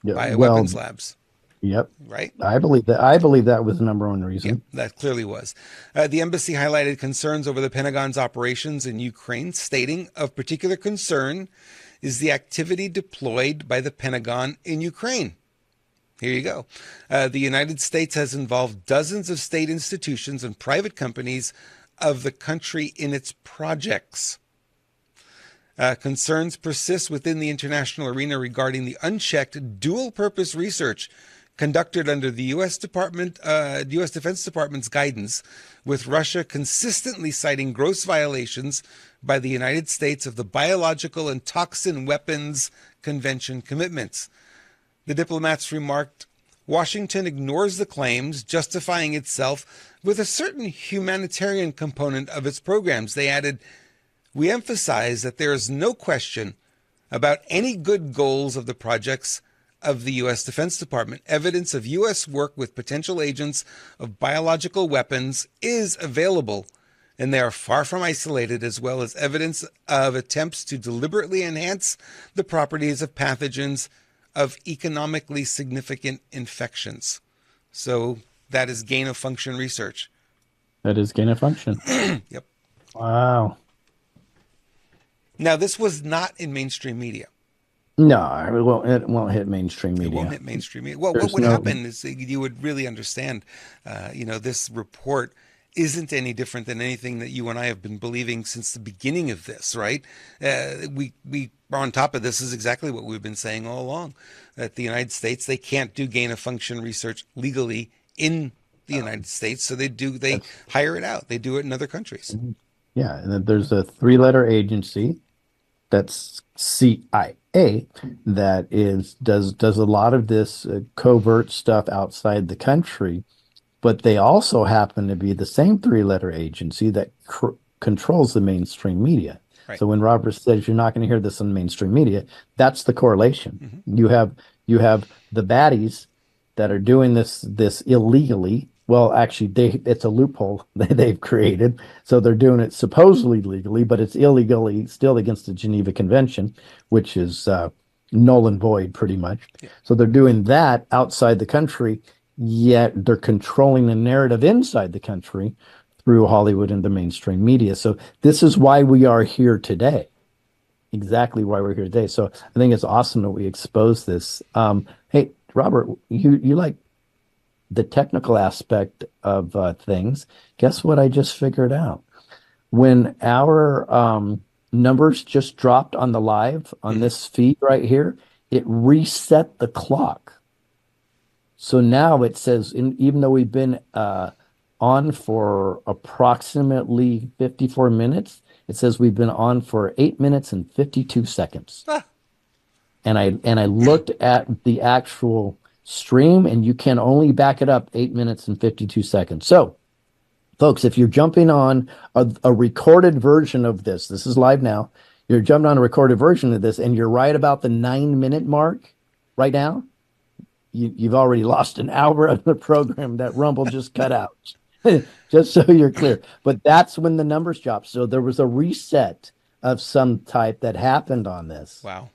Bioweapons labs. Yep. Right? I believe that was the number one reason. Yep, that clearly was. The embassy highlighted concerns over the Pentagon's operations in Ukraine, stating of particular concern is the activity deployed by the Pentagon in Ukraine. Here you go. The United States has involved dozens of state institutions and private companies of the country in its projects. Concerns persist within the international arena regarding the unchecked dual-purpose research conducted under the U.S. Defense Department's guidance, with Russia consistently citing gross violations by the United States of the Biological and Toxin Weapons Convention commitments. The diplomats remarked, Washington ignores the claims, justifying itself with a certain humanitarian component of its programs. They added, we emphasize that there is no question about any good goals of the projects of the U.S. Defense Department. Evidence of U.S. work with potential agents of biological weapons is available, and they are far from isolated, as well as evidence of attempts to deliberately enhance the properties of pathogens of economically significant infections. So that is gain-of-function research. That is gain-of-function. Yep. Wow. Now, this was not in mainstream media. No, it won't hit mainstream media. It won't hit mainstream media. Well, what would happen is you would really understand, this report isn't any different than anything that you and I have been believing since the beginning of this, right? We on top of this is exactly what we've been saying all along, that the United States, they can't do gain-of-function research legally in the United States, so they hire it out. They do it in other countries. Yeah, and there's a three-letter agency that's CIA that does a lot of this covert stuff outside the country, but they also happen to be the same three-letter agency that controls the mainstream media. Right. So when Robert says you're not going to hear this on mainstream media, that's the correlation. Mm-hmm. You have the baddies that are doing this illegally. Well, actually, it's a loophole they've created. So they're doing it supposedly legally, but it's illegally still against the Geneva Convention, which is null and void pretty much. Yeah. So they're doing that outside the country, yet they're controlling the narrative inside the country through Hollywood and the mainstream media. So this is why we are here today. Exactly why we're here today. So I think it's awesome that we expose this. Hey, Robert, you like the technical aspect of things. Guess what I just figured out? When our numbers just dropped on the live on this feed right here, it reset the clock. So now it says, even though we've been on for approximately 54 minutes, it says we've been on for 8 minutes and 52 seconds. And I looked at the actual stream, and you can only back it up 8 minutes and 52 seconds. So, folks, if you're jumping on a recorded version of this is live now. You're jumping on a recorded version of this, and you're right about the 9-minute mark right now. You've already lost an hour of the program that Rumble just cut out. Just so you're clear. But that's when the numbers dropped. So there was a reset of some type that happened on this. Wow.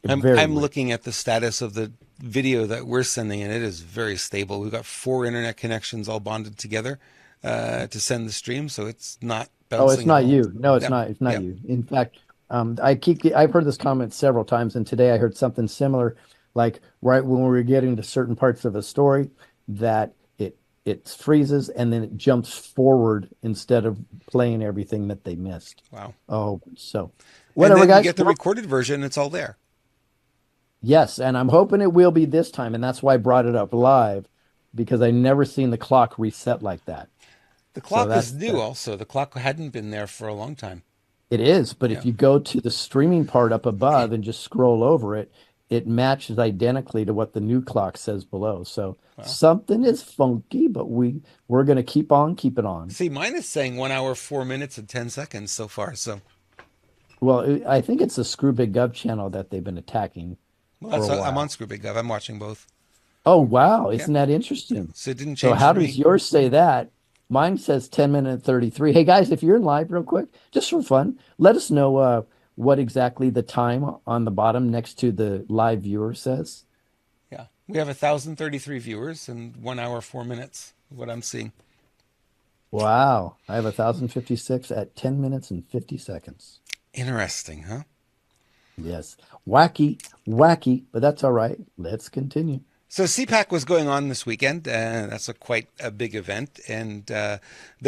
I'm looking at the status of the video that we're sending, and it is very stable. We've got 4 internet connections all bonded together to send the stream, so it's not bouncing. Oh, it's not you. No, it's not. It's not you. In fact, I've heard this comment several times, and today I heard something similar, like right when we were getting to certain parts of a story, that it freezes and then it jumps forward instead of playing everything that they missed. Wow. Oh, so whatever, and then guys. You get the recorded version, it's all there. Yes, and I'm hoping it will be this time, and that's why I brought it up live, because I never seen the clock reset like that. The clock is new also. The clock hadn't been there for a long time. It is, but if you go to the streaming part up above and just scroll over it, it matches identically to what the new clock says below. So something is funky, but we're going to keep on keeping on. See, mine is saying 1 hour, 4 minutes, and 10 seconds so far. So, well, I think it's the Screw Big Gov channel that they've been attacking. Well, I'm on Screw Big Gov. I'm watching both. Oh, wow. Isn't that interesting? So it didn't change. So how does yours say that? Mine says 10 minutes 33. Hey, guys, if you're in live real quick, just for fun, let us know what exactly the time on the bottom next to the live viewer says. Yeah. We have 1,033 viewers and 1 hour, 4 minutes, what I'm seeing. Wow. I have 1,056 at 10 minutes and 50 seconds. Interesting, huh? Yes. Wacky, but that's all right. Let's continue. So CPAC was going on this weekend. That's quite a big event. And there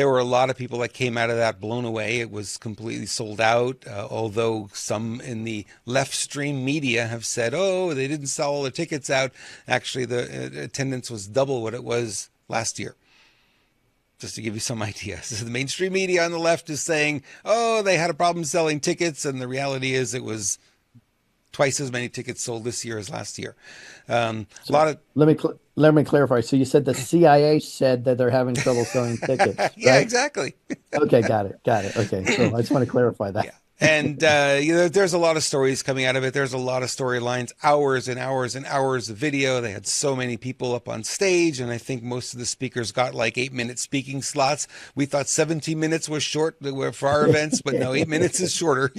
were a lot of people that came out of that blown away. It was completely sold out, although some in the left stream media have said, oh, they didn't sell all the tickets out. Actually, the attendance was double what it was last year. Just to give you some idea. So the mainstream media on the left is saying, oh, they had a problem selling tickets. And the reality is it was twice as many tickets sold this year as last year. Let me clarify. So you said the CIA said that they're having trouble selling tickets. Yeah, right? Exactly. Okay, got it. Okay, so I just want to clarify that. Yeah. And there's a lot of stories coming out of it. There's a lot of storylines, hours and hours and hours of video. They had so many people up on stage, and I think most of the speakers got like 8-minute speaking slots. We thought 17 minutes was short for our events, but no, 8 minutes is shorter.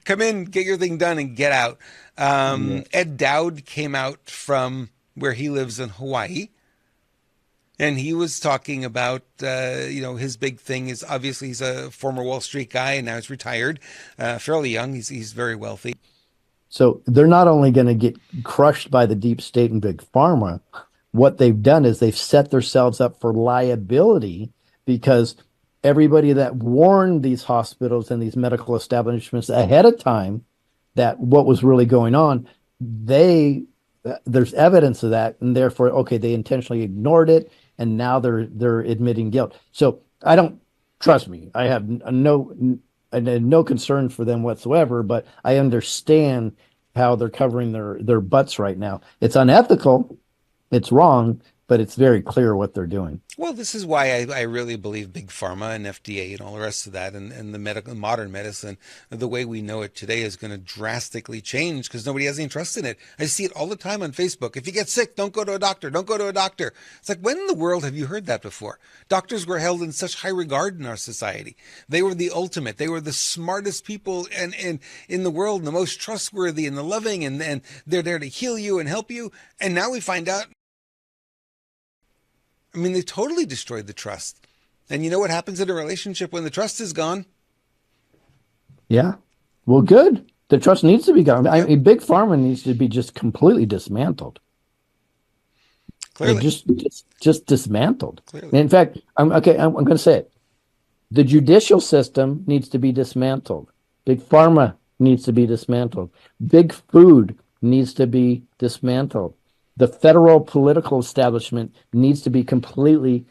Come in, get your thing done, and get out. Ed Dowd came out from where he lives in Hawaii. And he was talking about, his big thing is obviously he's a former Wall Street guy and now he's retired, fairly young. He's very wealthy. So they're not only going to get crushed by the deep state and big pharma. What they've done is they've set themselves up for liability, because everybody that warned these hospitals and these medical establishments ahead of time that what was really going on, there's evidence of that, and therefore, okay, they intentionally ignored it. And now they're admitting guilt. So trust me, I have no concern for them whatsoever, but I understand how they're covering their butts right now. It's unethical, it's wrong, but it's very clear what they're doing. Well, this is why I really believe big pharma and FDA and all the rest of that, and the modern medicine, the way we know it today, is going to drastically change because nobody has any trust in it. I see it all the time on Facebook. If you get sick, don't go to a doctor. Don't go to a doctor. It's like, when in the world have you heard that before? Doctors were held in such high regard in our society. They were the ultimate. They were the smartest people and in the world, and the most trustworthy and the loving, and they're there to heal you and help you. And now we find out, they totally destroyed the trust. And you know what happens in a relationship when the trust is gone? Yeah. Well, good. The trust needs to be gone. Big pharma needs to be just completely dismantled. Clearly. Just dismantled. Clearly. In fact, I'm going to say it. The judicial system needs to be dismantled. Big pharma needs to be dismantled. Big food needs to be dismantled. The federal political establishment needs to be completely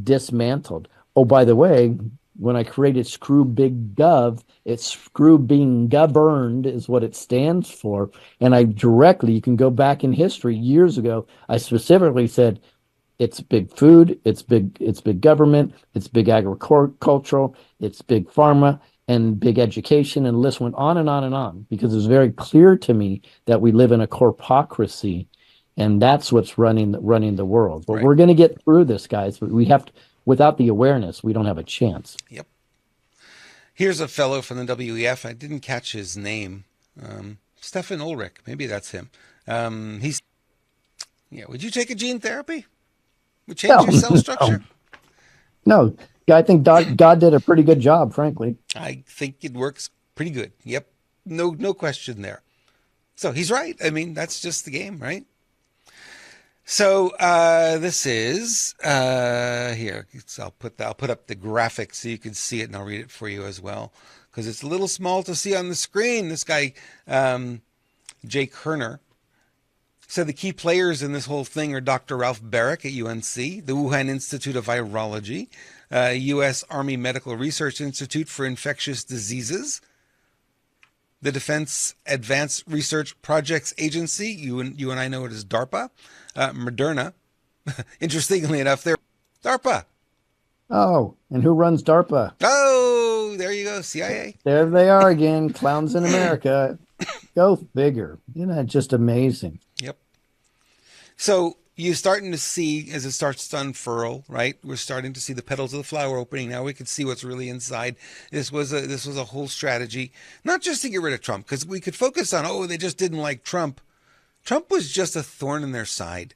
dismantled. Oh, by the way, when I created Screw Big Gov, it's Screw Being Governed is what it stands for. And I directly, you can go back in history years ago, I specifically said it's big food, it's big government, it's big agricultural, it's big pharma and big education, and the list went on and on and on, because it was very clear to me that we live in a corpocracy, and that's what's running the world. But Right. we're going to get through this, guys. But we have to, without the awareness, we don't have a chance. Yep. Here's a fellow from the WEF. I didn't catch his name. Stefan Ulrich. Maybe that's him. He's, yeah. Would you take a gene therapy? Would change your cell structure? No, I think God did a pretty good job, frankly. I think it works pretty good. Yep. No question there. So he's right. I mean, that's just the game, right? So this is here. So I'll put up the graphic so you can see it, and I'll read it for you as well, because it's a little small to see on the screen. This guy, Jake Herner, said the key players in this whole thing are Dr. Ralph Barrick at UNC, the Wuhan Institute of Virology, U.S. Army Medical Research Institute for Infectious Diseases, the Defense Advanced Research Projects Agency, you and I know it as DARPA, Moderna. Interestingly enough, they're DARPA. Oh, and who runs DARPA? Oh, there you go, CIA. There they are again, clowns in America. Go figure. Isn't that just amazing? Yep. So you're starting to see, as it starts to unfurl, right? We're starting to see the petals of the flower opening. Now we can see what's really inside. This was a whole strategy, not just to get rid of Trump, because we could focus on, oh, they just didn't like Trump. Trump was just a thorn in their side.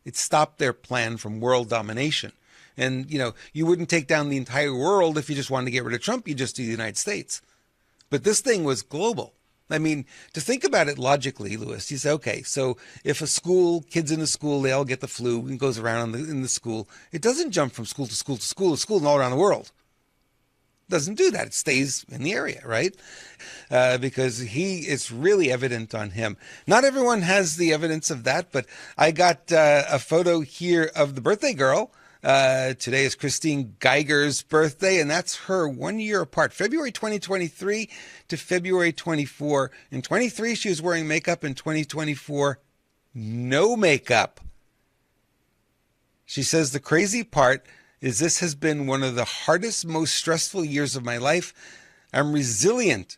It stopped their plan from world domination. And, you know, you wouldn't take down the entire world if you just wanted to get rid of Trump. You just do the United States. But this thing was global. I mean, to think about it logically, Lewis, you say, okay, so if kids in a school, they all get the flu and goes around in the school, it doesn't jump from school to school to school to school and all around the world. It doesn't do that. It stays in the area, right? Because it's really evident on him. Not everyone has the evidence of that, but I got a photo here of the birthday girl. Today is Christine Geiger's birthday, and that's her 1 year apart, February 2023 to February 24. In 23, she was wearing makeup. In 2024, no makeup. She says the crazy part is this has been one of the hardest, most stressful years of my life. I'm resilient,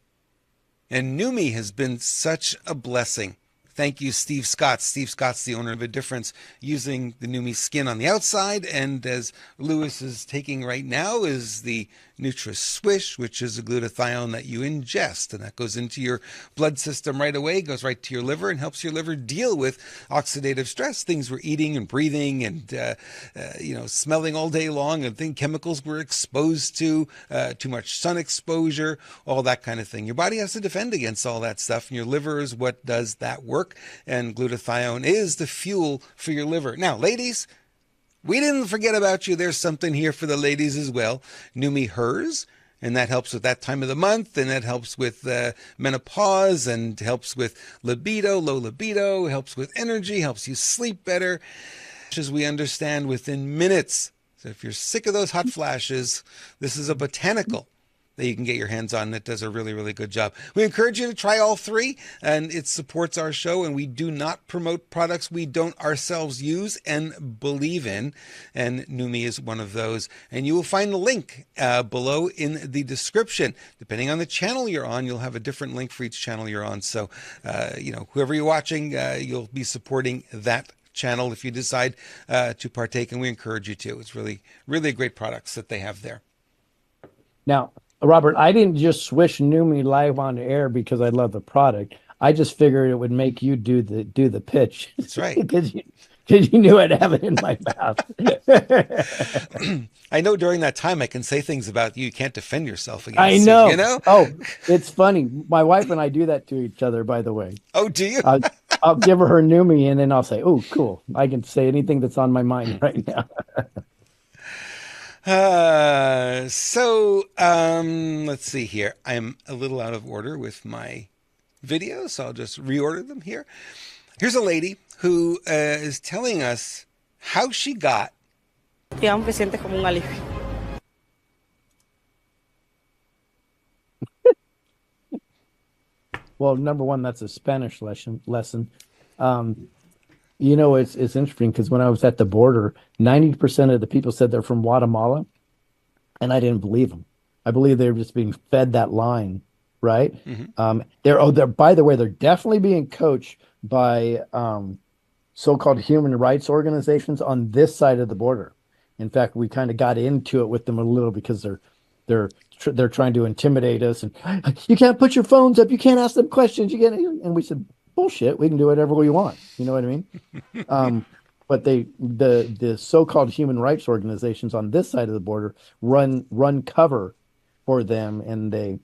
and Neumi has been such a blessing. Thank you, Steve Scott. Steve Scott's the owner of A Difference, using the Neumi skin on the outside. And as Lewis is taking right now is the Nutri-Swish, which is a glutathione that you ingest. And that goes into your blood system right away, goes right to your liver and helps your liver deal with oxidative stress, things we're eating and breathing and, smelling all day long, and chemicals we're exposed to, too much sun exposure, all that kind of thing. Your body has to defend against all that stuff, and your liver is what does that work. And glutathione is the fuel for your liver. Now, ladies, we didn't forget about you. There's something here for the ladies as well. Neumi Hers, and that helps with that time of the month, and that helps with menopause, and helps with libido, low libido, helps with energy, helps you sleep better, as we understand, within minutes. So if you're sick of those hot flashes, this is a botanical that you can get your hands on that does a really, really good job. We encourage you to try all three, and it supports our show, and we do not promote products we don't ourselves use and believe in, and Neumi is one of those. And you will find the link below in the description. Depending on the channel you're on, you'll have a different link for each channel you're on. So, whoever you're watching, you'll be supporting that channel if you decide to partake, and we encourage you to. It's really, really great products that they have there. Now, Robert, I didn't just swish Neumi live on the air because I love the product. I just figured it would make you do the pitch. That's right. Because you knew I'd have it in my mouth. I know during that time I can say things about you. You can't defend yourself against. I know. You know? Oh, it's funny. My wife and I do that to each other, by the way. Oh, do you? I'll give her Neumi, and then I'll say, "Oh, cool. I can say anything that's on my mind right now." Let's see here. I'm a little out of order with my videos, so I'll just reorder them here. Here's a lady who is telling us how she got. Well, number one, that's a Spanish lesson. Um, it's interesting because when I was at the border, 90% of the people said they're from Guatemala, and I didn't believe them. I believe they were just being fed that line, right? Mm-hmm. They're by the way, they're definitely being coached by so-called human rights organizations on this side of the border. In fact, we kind of got into it with them a little because they're trying to intimidate us, and you can't put your phones up, you can't ask them questions, you can't. And we said, bullshit, we can do whatever we want. You know what I mean? But the so-called human rights organizations on this side of the border run cover for them, and they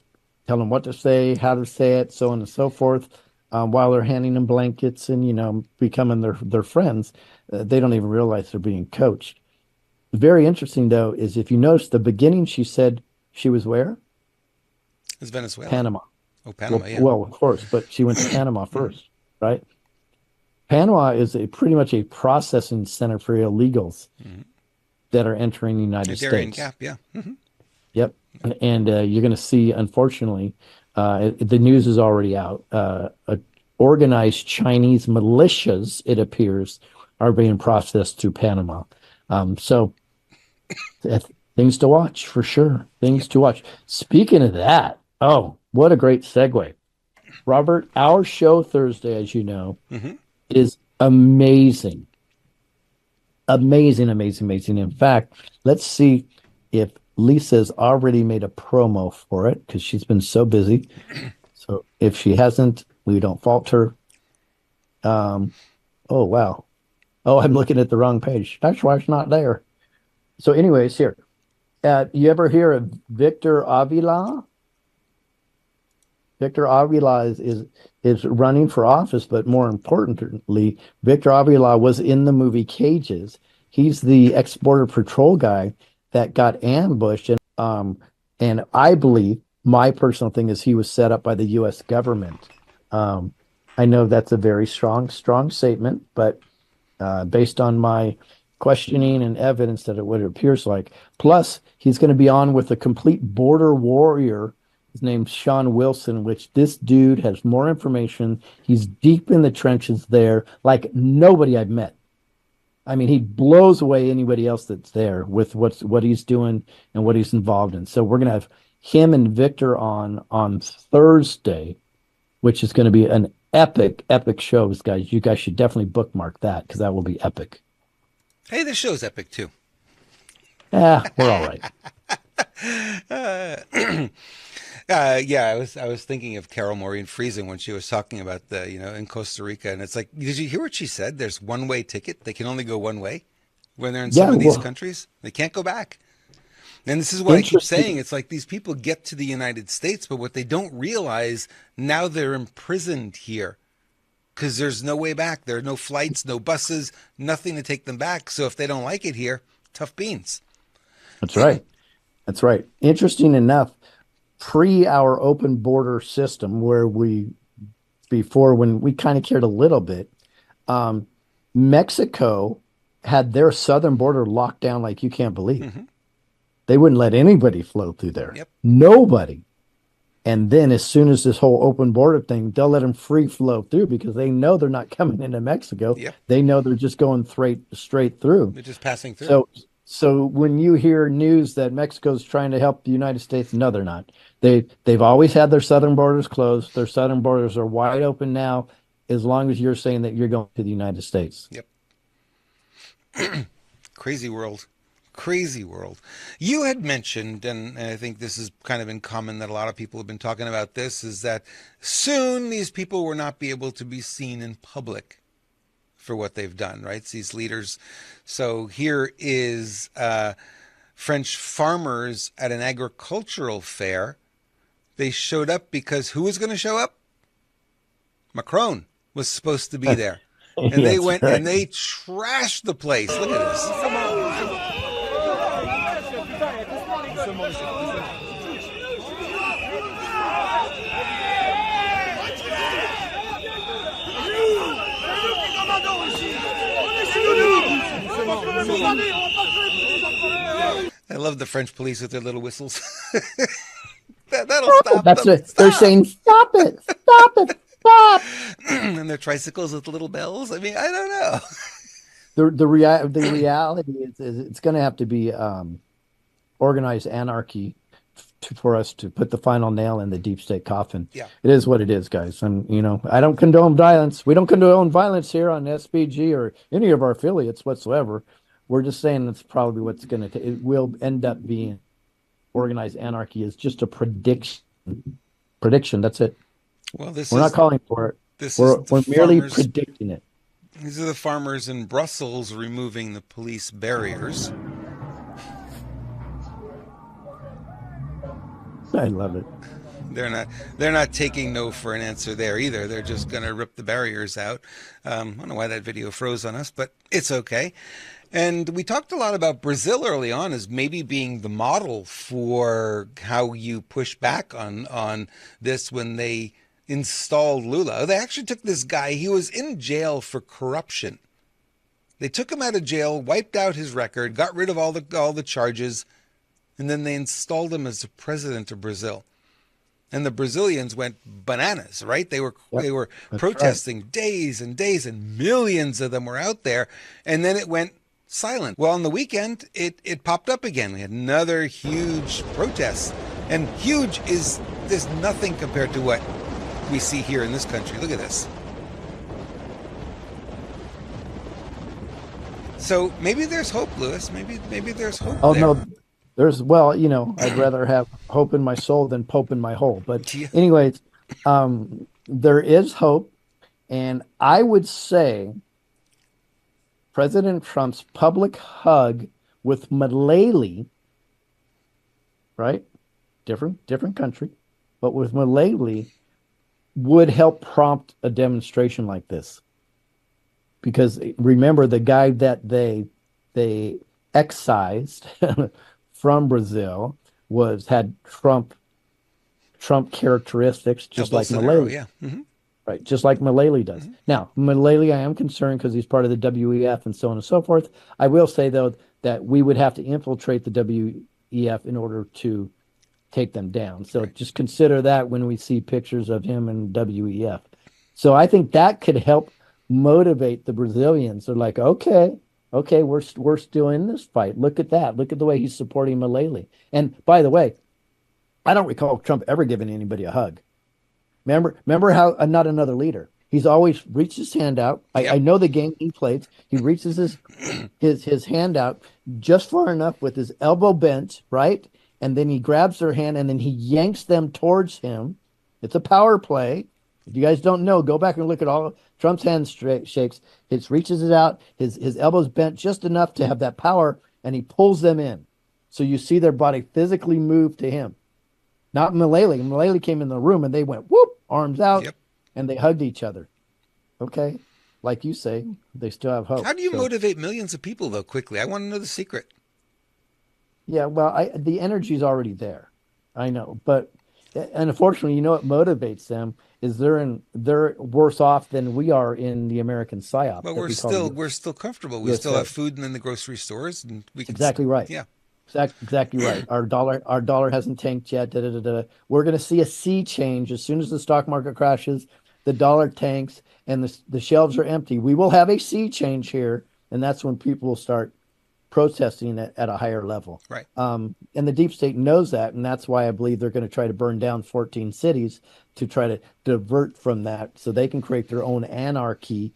tell them what to say, how to say it, so on and so forth. While they're handing them blankets and becoming their friends, they don't even realize they're being coached. Very interesting though is if you notice the beginning, she said she was where? It's Venezuela. Panama. Oh, Panama, Well, yeah. well, of course, but she went to Panama first, right? Panama is pretty much a processing center for illegals that are entering the United States. Gap, yeah. Yep. And you're going to see, unfortunately, the news is already out. Organized Chinese militias, it appears, are being processed through Panama. So things to watch for sure. Things to watch. Speaking of that, oh, what a great segue. Robert, our show Thursday, as you know, is amazing. Amazing, amazing, amazing. In fact, let's see if Lisa's already made a promo for it because she's been so busy. So if she hasn't, we don't fault her. Oh, wow. Oh, I'm looking at the wrong page. That's why it's not there. So anyways, here. You ever hear of Victor Avila? Victor Avila is running for office, but more importantly, Victor Avila was in the movie Cages. He's the ex-border patrol guy that got ambushed, and I believe my personal thing is he was set up by the U.S. government. I know that's a very strong statement, but based on my questioning and evidence that what it appears like. Plus, he's going to be on with a complete border warrior. His name's Sean Wilson, which this dude has more information. He's deep in the trenches there, like nobody I've met. I mean, he blows away anybody else that's there with what he's doing and what he's involved in. So we're going to have him and Victor on Thursday, which is going to be an epic show, guys. You guys should definitely bookmark that because that will be epic. Hey, this show's epic too. Yeah, we're all right. Yeah, I was thinking of Carol Maureen Friesen when she was talking about in Costa Rica, and it's like, did you hear what she said? There's one-way ticket. They can only go one way when they're in some of these countries. They can't go back. And this is what I keep saying. It's like these people get to the United States, but what they don't realize, now they're imprisoned here because there's no way back. There are no flights, no buses, nothing to take them back. So if they don't like it here, tough beans. That's right. That's right. Interesting enough, pre our open border system, where before when we kind of cared a little bit, Mexico had their southern border locked down like you can't believe. They wouldn't let anybody flow through there. Yep. Nobody. And then as soon as this whole open border thing, they'll let them free flow through because they know they're not coming into Mexico. Yep. They They know they're just going straight through. They're just passing through. So when you hear news that Mexico's trying to help the United States, no, they're not. They've always had their southern borders closed. Their southern borders are wide open now, as long as you're saying that you're going to the United States. Yep. Crazy world. Crazy world. You had mentioned, and I think this is kind of in common that a lot of people have been talking about this, is that soon these people will not be able to be seen in public for what they've done, right? These leaders. So here is French farmers at an agricultural fair. They showed up because who was going to show up? Macron was supposed to be there. And they went and they trashed the place. Look at this. I love the French police with their little whistles. That'll stop That's them. it. They're Stop. saying, stop it, stop it, stop. And their tricycles with little bells. I mean, I don't know. The reality is it's going to have to be organized anarchy for us to put the final nail in the deep state coffin. Yeah. It is what it is, guys. And I don't condone violence. We don't condone violence here on SPG or any of our affiliates whatsoever. We're just saying that's probably what's going to. It will end up being organized anarchy is just a prediction. Prediction. That's it. Well, we're not calling for it. We're merely predicting it. These are the farmers in Brussels removing the police barriers. I love it. They're not taking no for an answer there either. They're just going to rip the barriers out. I don't know why that video froze on us, but it's okay. And we talked a lot about Brazil early on as maybe being the model for how you push back on this when they installed Lula. They actually took this guy. He was in jail for corruption. They took him out of jail, wiped out his record, got rid of all the charges, and then they installed him as the president of Brazil. And the Brazilians went bananas, right? They were protesting days and days, and millions of them were out there. And then it went silent. Well, on the weekend, it popped up again. We had another huge protest. And huge is there's nothing compared to what we see here in this country. Look at this. So maybe there's hope, Lewis. Maybe there's hope. Oh, there. no. I'd rather have hope in my soul than Pope in my hole. But anyways, there is hope. And I would say President Trump's public hug with Malala, right? Different country, but with Malala would help prompt a demonstration like this. Because remember, the guy that they excised from Brazil had Trump characteristics, just like Malala. Yeah. Mm-hmm. Right, just like Malala does. Mm-hmm. Now, Malala, I am concerned because he's part of the WEF and so on and so forth. I will say, though, that we would have to infiltrate the WEF in order to take them down. So just consider that when we see pictures of him in WEF. So I think that could help motivate the Brazilians. They're like, okay, we're still in this fight. Look at that. Look at the way he's supporting Malala. And by the way, I don't recall Trump ever giving anybody a hug. Remember how not another leader. He's always reached his hand out. I know the game he plays. He reaches his hand out just far enough with his elbow bent, right? And then he grabs their hand and then he yanks them towards him. It's a power play. If you guys don't know, go back and look at all Trump's hand shakes. He reaches it out. His elbows bent just enough to have that power, and he pulls them in. So you see their body physically move to him. Not Malala. Malala came in the room and they went whoop, arms out, and they hugged each other. Okay, like you say, they still have hope. How do you motivate millions of people though? Quickly, I want to know the secret. Yeah, well, the energy's already there. I know, but unfortunately, what motivates them is they're worse off than we are in the American psyop. But we're still comfortable. We still have food in the grocery stores, and we can exactly right. Yeah. Exactly right. Our dollar hasn't tanked yet. We're going to see a sea change as soon as the stock market crashes, the dollar tanks, and the shelves are empty. We will have a sea change here, and that's when people will start protesting at a higher level. Right. And the deep state knows that, and that's why I believe they're going to try to burn down 14 cities to try to divert from that, so they can create their own anarchy.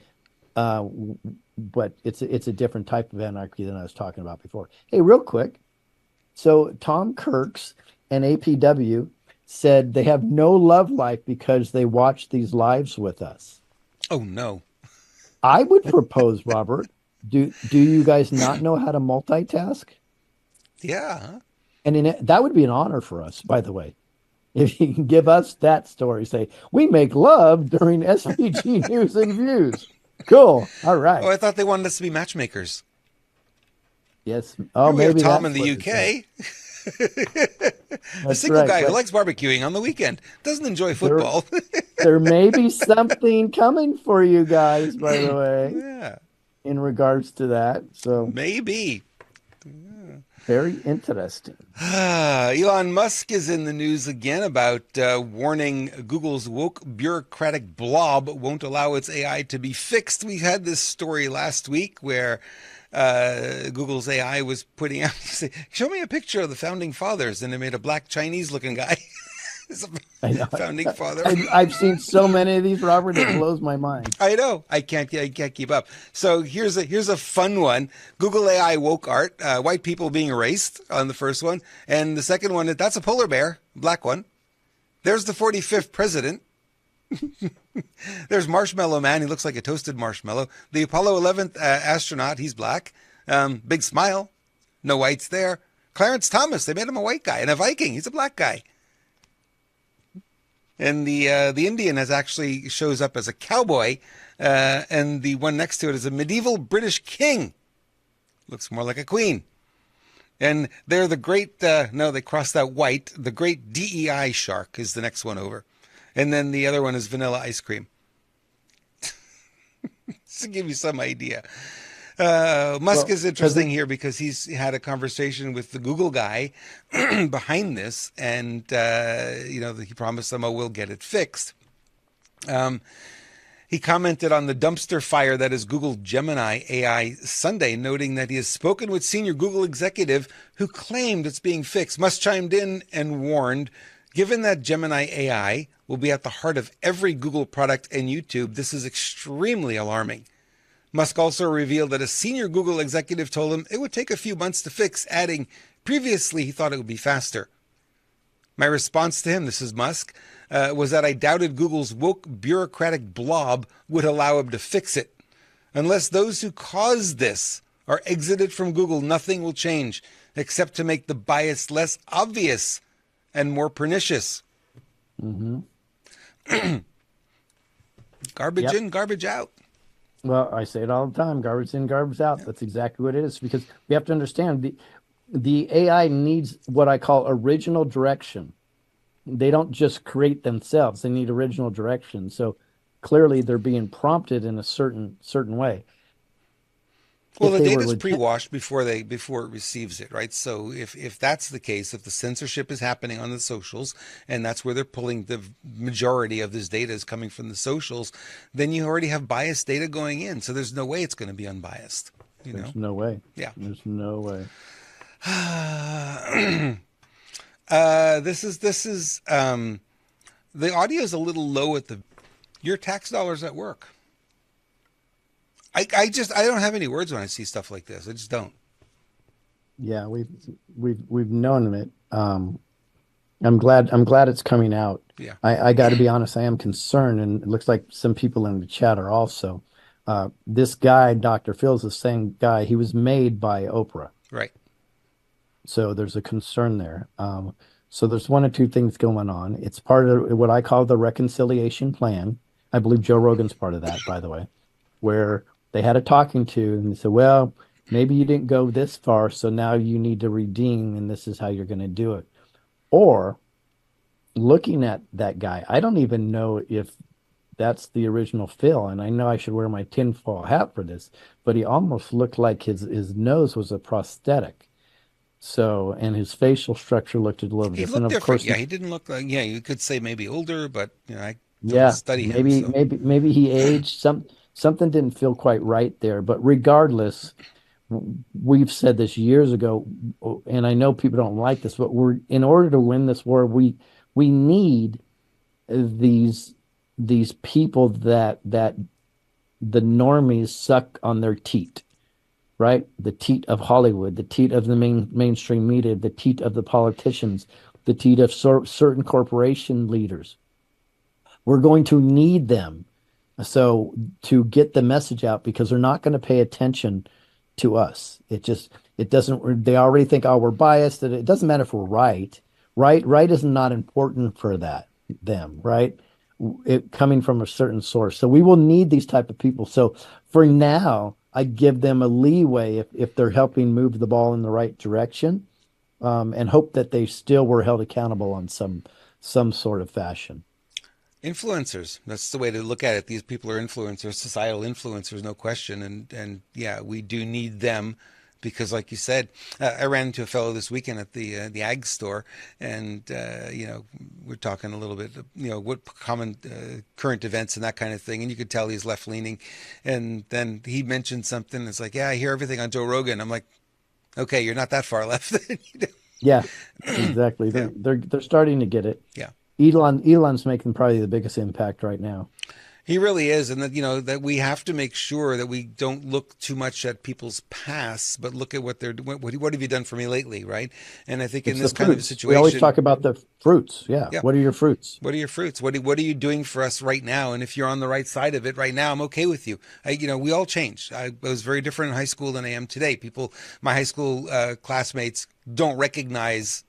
But it's a different type of anarchy than I was talking about before. Hey, real quick. So Tom Kirks and APW said they have no love life because they watch these lives with us. Oh, no. I would propose, Robert, do you guys not know how to multitask? Yeah. And that would be an honor for us, by the way. If you can give us that story, say, we make love during SPG News and Views. Cool. All right. Oh, I thought they wanted us to be matchmakers. Yes. Oh, we maybe have Tom in the UK. A single guy who likes barbecuing on the weekend, doesn't enjoy football. There may be something coming for you guys, by the way. Yeah. In regards to that. So maybe. Very interesting. Elon Musk is in the news again about warning Google's woke bureaucratic blob won't allow its AI to be fixed. We had this story last week where Google's AI was putting out, show me a picture of the founding fathers, and it made a black Chinese looking guy. It's a I know. founding father. I've seen so many of these, Robert. It blows my mind. I know. I can't keep up. So here's a fun one. Google AI woke art. White people being erased on the first one, and the second one, that's a polar bear, black one. There's the 45th president. There's Marshmallow Man. He looks like a toasted marshmallow. The Apollo 11th astronaut. He's black. Big smile. No whites there. Clarence Thomas. They made him a white guy, and a Viking. He's a black guy. And the Indian actually shows up as a cowboy, and the one next to it is a medieval British king. Looks more like a queen. And they're the great, no, they crossed out white. The great DEI shark is the next one over. And then the other one is vanilla ice cream. Just to give you some idea. Musk is interesting here because he's had a conversation with the Google guy behind this, and he promised them, we'll get it fixed. He commented on the dumpster fire that is Google Gemini AI Sunday, noting that he has spoken with senior Google executive who claimed it's being fixed. Musk chimed in and warned, given that Gemini AI will be at the heart of every Google product and YouTube, this is extremely alarming. Musk also revealed that a senior Google executive told him it would take a few months to fix, adding, previously he thought it would be faster. My response to him, this is Musk, was that I doubted Google's woke bureaucratic blob would allow him to fix it. Unless those who caused this are exited from Google, nothing will change except to make the bias less obvious and more pernicious. Mm-hmm. Garbage in, garbage out. Well, I say it all the time, garbage in, garbage out. That's exactly what it is, because we have to understand the AI needs what I call original direction. They don't just create themselves. They need original direction. So clearly they're being prompted in a certain way. Well, the data is pre-washed before it receives it, right? So if that's the case, if the censorship is happening on the socials, and that's where they're pulling the majority of this data is coming from the socials, then you already have biased data going in. So there's no way it's going to be unbiased. There's no way. Yeah. There's no way. This is the audio is a little low at your tax dollars at work. I don't have any words when I see stuff like this. I just don't. Yeah, we've known it. I'm glad it's coming out. Yeah. I got to be honest, I am concerned, and it looks like some people in the chat are also. This guy, Dr. Phil's the same guy. He was made by Oprah. Right. So there's a concern there. So there's one or two things going on. It's part of what I call the reconciliation plan. I believe Joe Rogan's part of that, by the way, where they had a talking to, and they said, well, maybe you didn't go this far, so now you need to redeem, and this is how you're going to do it. Or looking at that guy, I don't even know if that's the original Phil, and I know I should wear my tinfoil hat for this, but he almost looked like his nose was a prosthetic. So, and his facial structure looked a little different. Looked of course, yeah, he didn't look like, you could say maybe older, but I don't study him. Maybe he aged. Something didn't feel quite right there. But regardless, we've said this years ago, and I know people don't like this, but in order to win this war, we need these people that the normies suck on their teat. Right? The teat of Hollywood, the teat of the mainstream media, the teat of the politicians, the teat of certain corporation leaders. We're going to need them to get the message out, because they're not going to pay attention to us. It doesn't, they already think, we're biased. It doesn't matter if we're right. Right is not important for them, right? It coming from a certain source. So we will need these type of people. So for now, I give them a leeway if they're helping move the ball in the right direction, and hope that they still were held accountable on some sort of fashion. Influencers. That's the way to look at it. These people are influencers, societal influencers, no question. And yeah, we do need them because, like you said, I ran into a fellow this weekend at the ag store, and we're talking a little bit, what common current events and that kind of thing, and you could tell he's left leaning, and then he mentioned something. It's like, yeah, I hear everything on Joe Rogan. I'm like, okay, you're not that far left. Yeah, exactly. Yeah. They're starting to get it. Yeah. Elon's making probably the biggest impact right now. He really is, and that that we have to make sure that we don't look too much at people's pasts, but look at what they're doing. What have you done for me lately, right? And I think It's in the this kind of a fruits. We situation, always talk about the fruits. Yeah. yeah. What are your fruits? What are your fruits? What are you doing for us right now? And if you're on the right side of it right now, I'm okay with you. We all change. I was very different in high school than I am today. My high school classmates don't recognize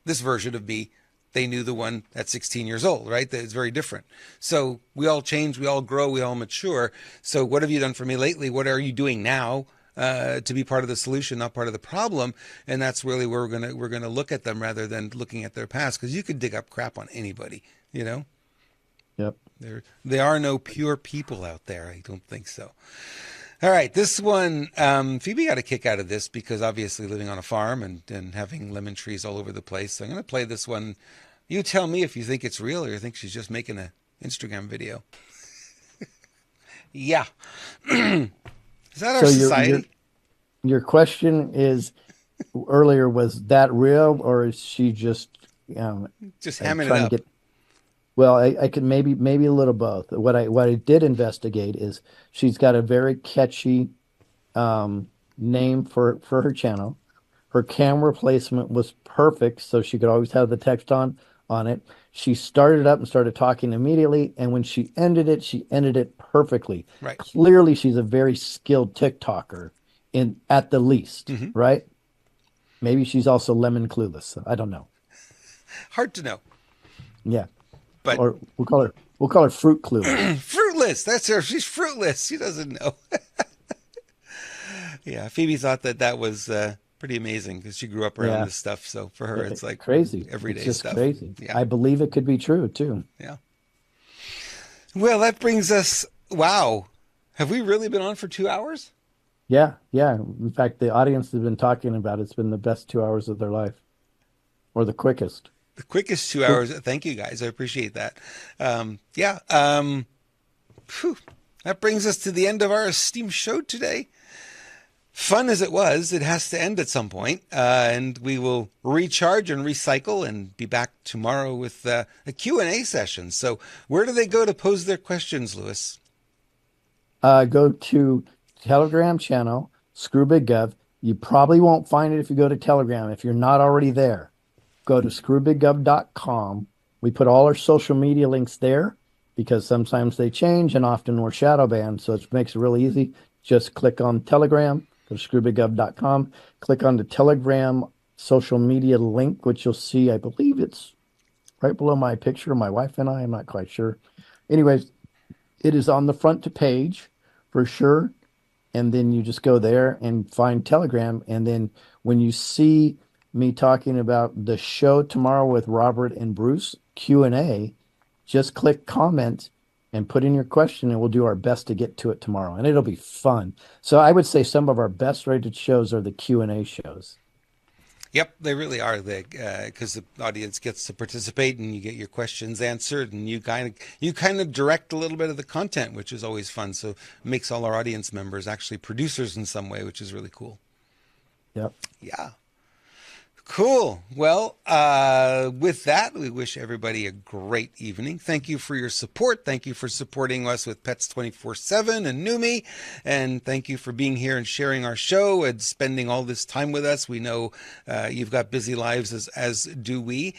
this version of me. They knew the one at 16 years old, right? That is very different. So we all change, we all grow, we all mature. So what have you done for me lately? What are you doing now to be part of the solution, not part of the problem? And that's really where we're gonna look at them rather than looking at their past, because you could dig up crap on anybody, Yep. There are no pure people out there. I don't think so. All right, this one, Phoebe got a kick out of this because obviously living on a farm and having lemon trees all over the place. So I'm going to play this one. You tell me if you think it's real or you think she's just making an Instagram video. Yeah. Is that our society? Your question is earlier, was that real, or is she just Just hamming it trying up? to get? Well, I could maybe a little both. What I did investigate is she's got a very catchy name for her channel. Her camera placement was perfect, so she could always have the text on it. She started up and started talking immediately, and when she ended it perfectly. Right. Clearly, she's a very skilled TikToker, at the least, right? Maybe she's also lemon clueless. I don't know. Hard to know. Yeah. But Or we'll call her fruit clueless. fruitless. That's her. She's fruitless. She doesn't know. Yeah, Phoebe thought that was pretty amazing because she grew up around this stuff. So for her, it's like crazy, everyday it's just stuff. crazy. Yeah. I believe it could be true too. Yeah. Well, that brings us. Wow, have we really been on for 2 hours? Yeah. In fact, the audience has been talking about it's been the best 2 hours of their life, or the quickest. The quickest 2 hours. Thank you, guys. I appreciate that. Yeah. That brings us to the end of our esteemed show today. Fun as it was, it has to end at some point, and we will recharge and recycle and be back tomorrow with a Q&A session. So where do they go to pose their questions, Lewis? Go to Telegram channel, ScrewBigGov. You probably won't find it if you go to Telegram. If you're not already there, go to screwbiggov.com. We put all our social media links there because sometimes they change and often we're shadow banned. So it makes it really easy. Just click on Telegram, go to screwbiggov.com, click on the Telegram social media link, which you'll see, I believe it's right below my picture, my wife and I'm not quite sure. Anyways, it is on the front page for sure. And then you just go there and find Telegram. And then when you see me talking about the show tomorrow with Robert and Bruce, Q&A, just click comment and put in your question, and we'll do our best to get to it tomorrow. And it'll be fun. So I would say some of our best rated shows are the Q&A shows. Yep, they really are. Because the audience gets to participate and you get your questions answered, and you kind of direct a little bit of the content, which is always fun. So it makes all our audience members actually producers in some way, which is really cool. Yep. Yeah. Cool. Well, with that, we wish everybody a great evening. Thank you for your support. Thank you for supporting us with Pets 24/7 and Neumi. And thank you for being here and sharing our show and spending all this time with us. We know you've got busy lives, as do we.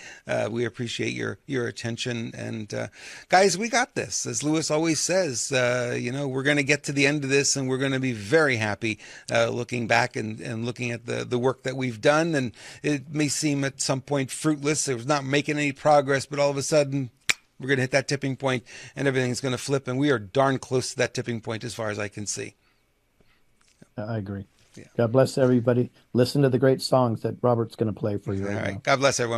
We appreciate your attention. And guys, we got this. As Lewis always says, we're going to get to the end of this and we're going to be very happy looking back and looking at the work that we've done. And it may seem at some point fruitless. It was not making any progress, but all of a sudden we're going to hit that tipping point and everything's going to flip. And we are darn close to that tipping point as far as I can see. I agree. Yeah. God bless everybody. Listen to the great songs that Robert's going to play for you All right right. now. God bless everyone.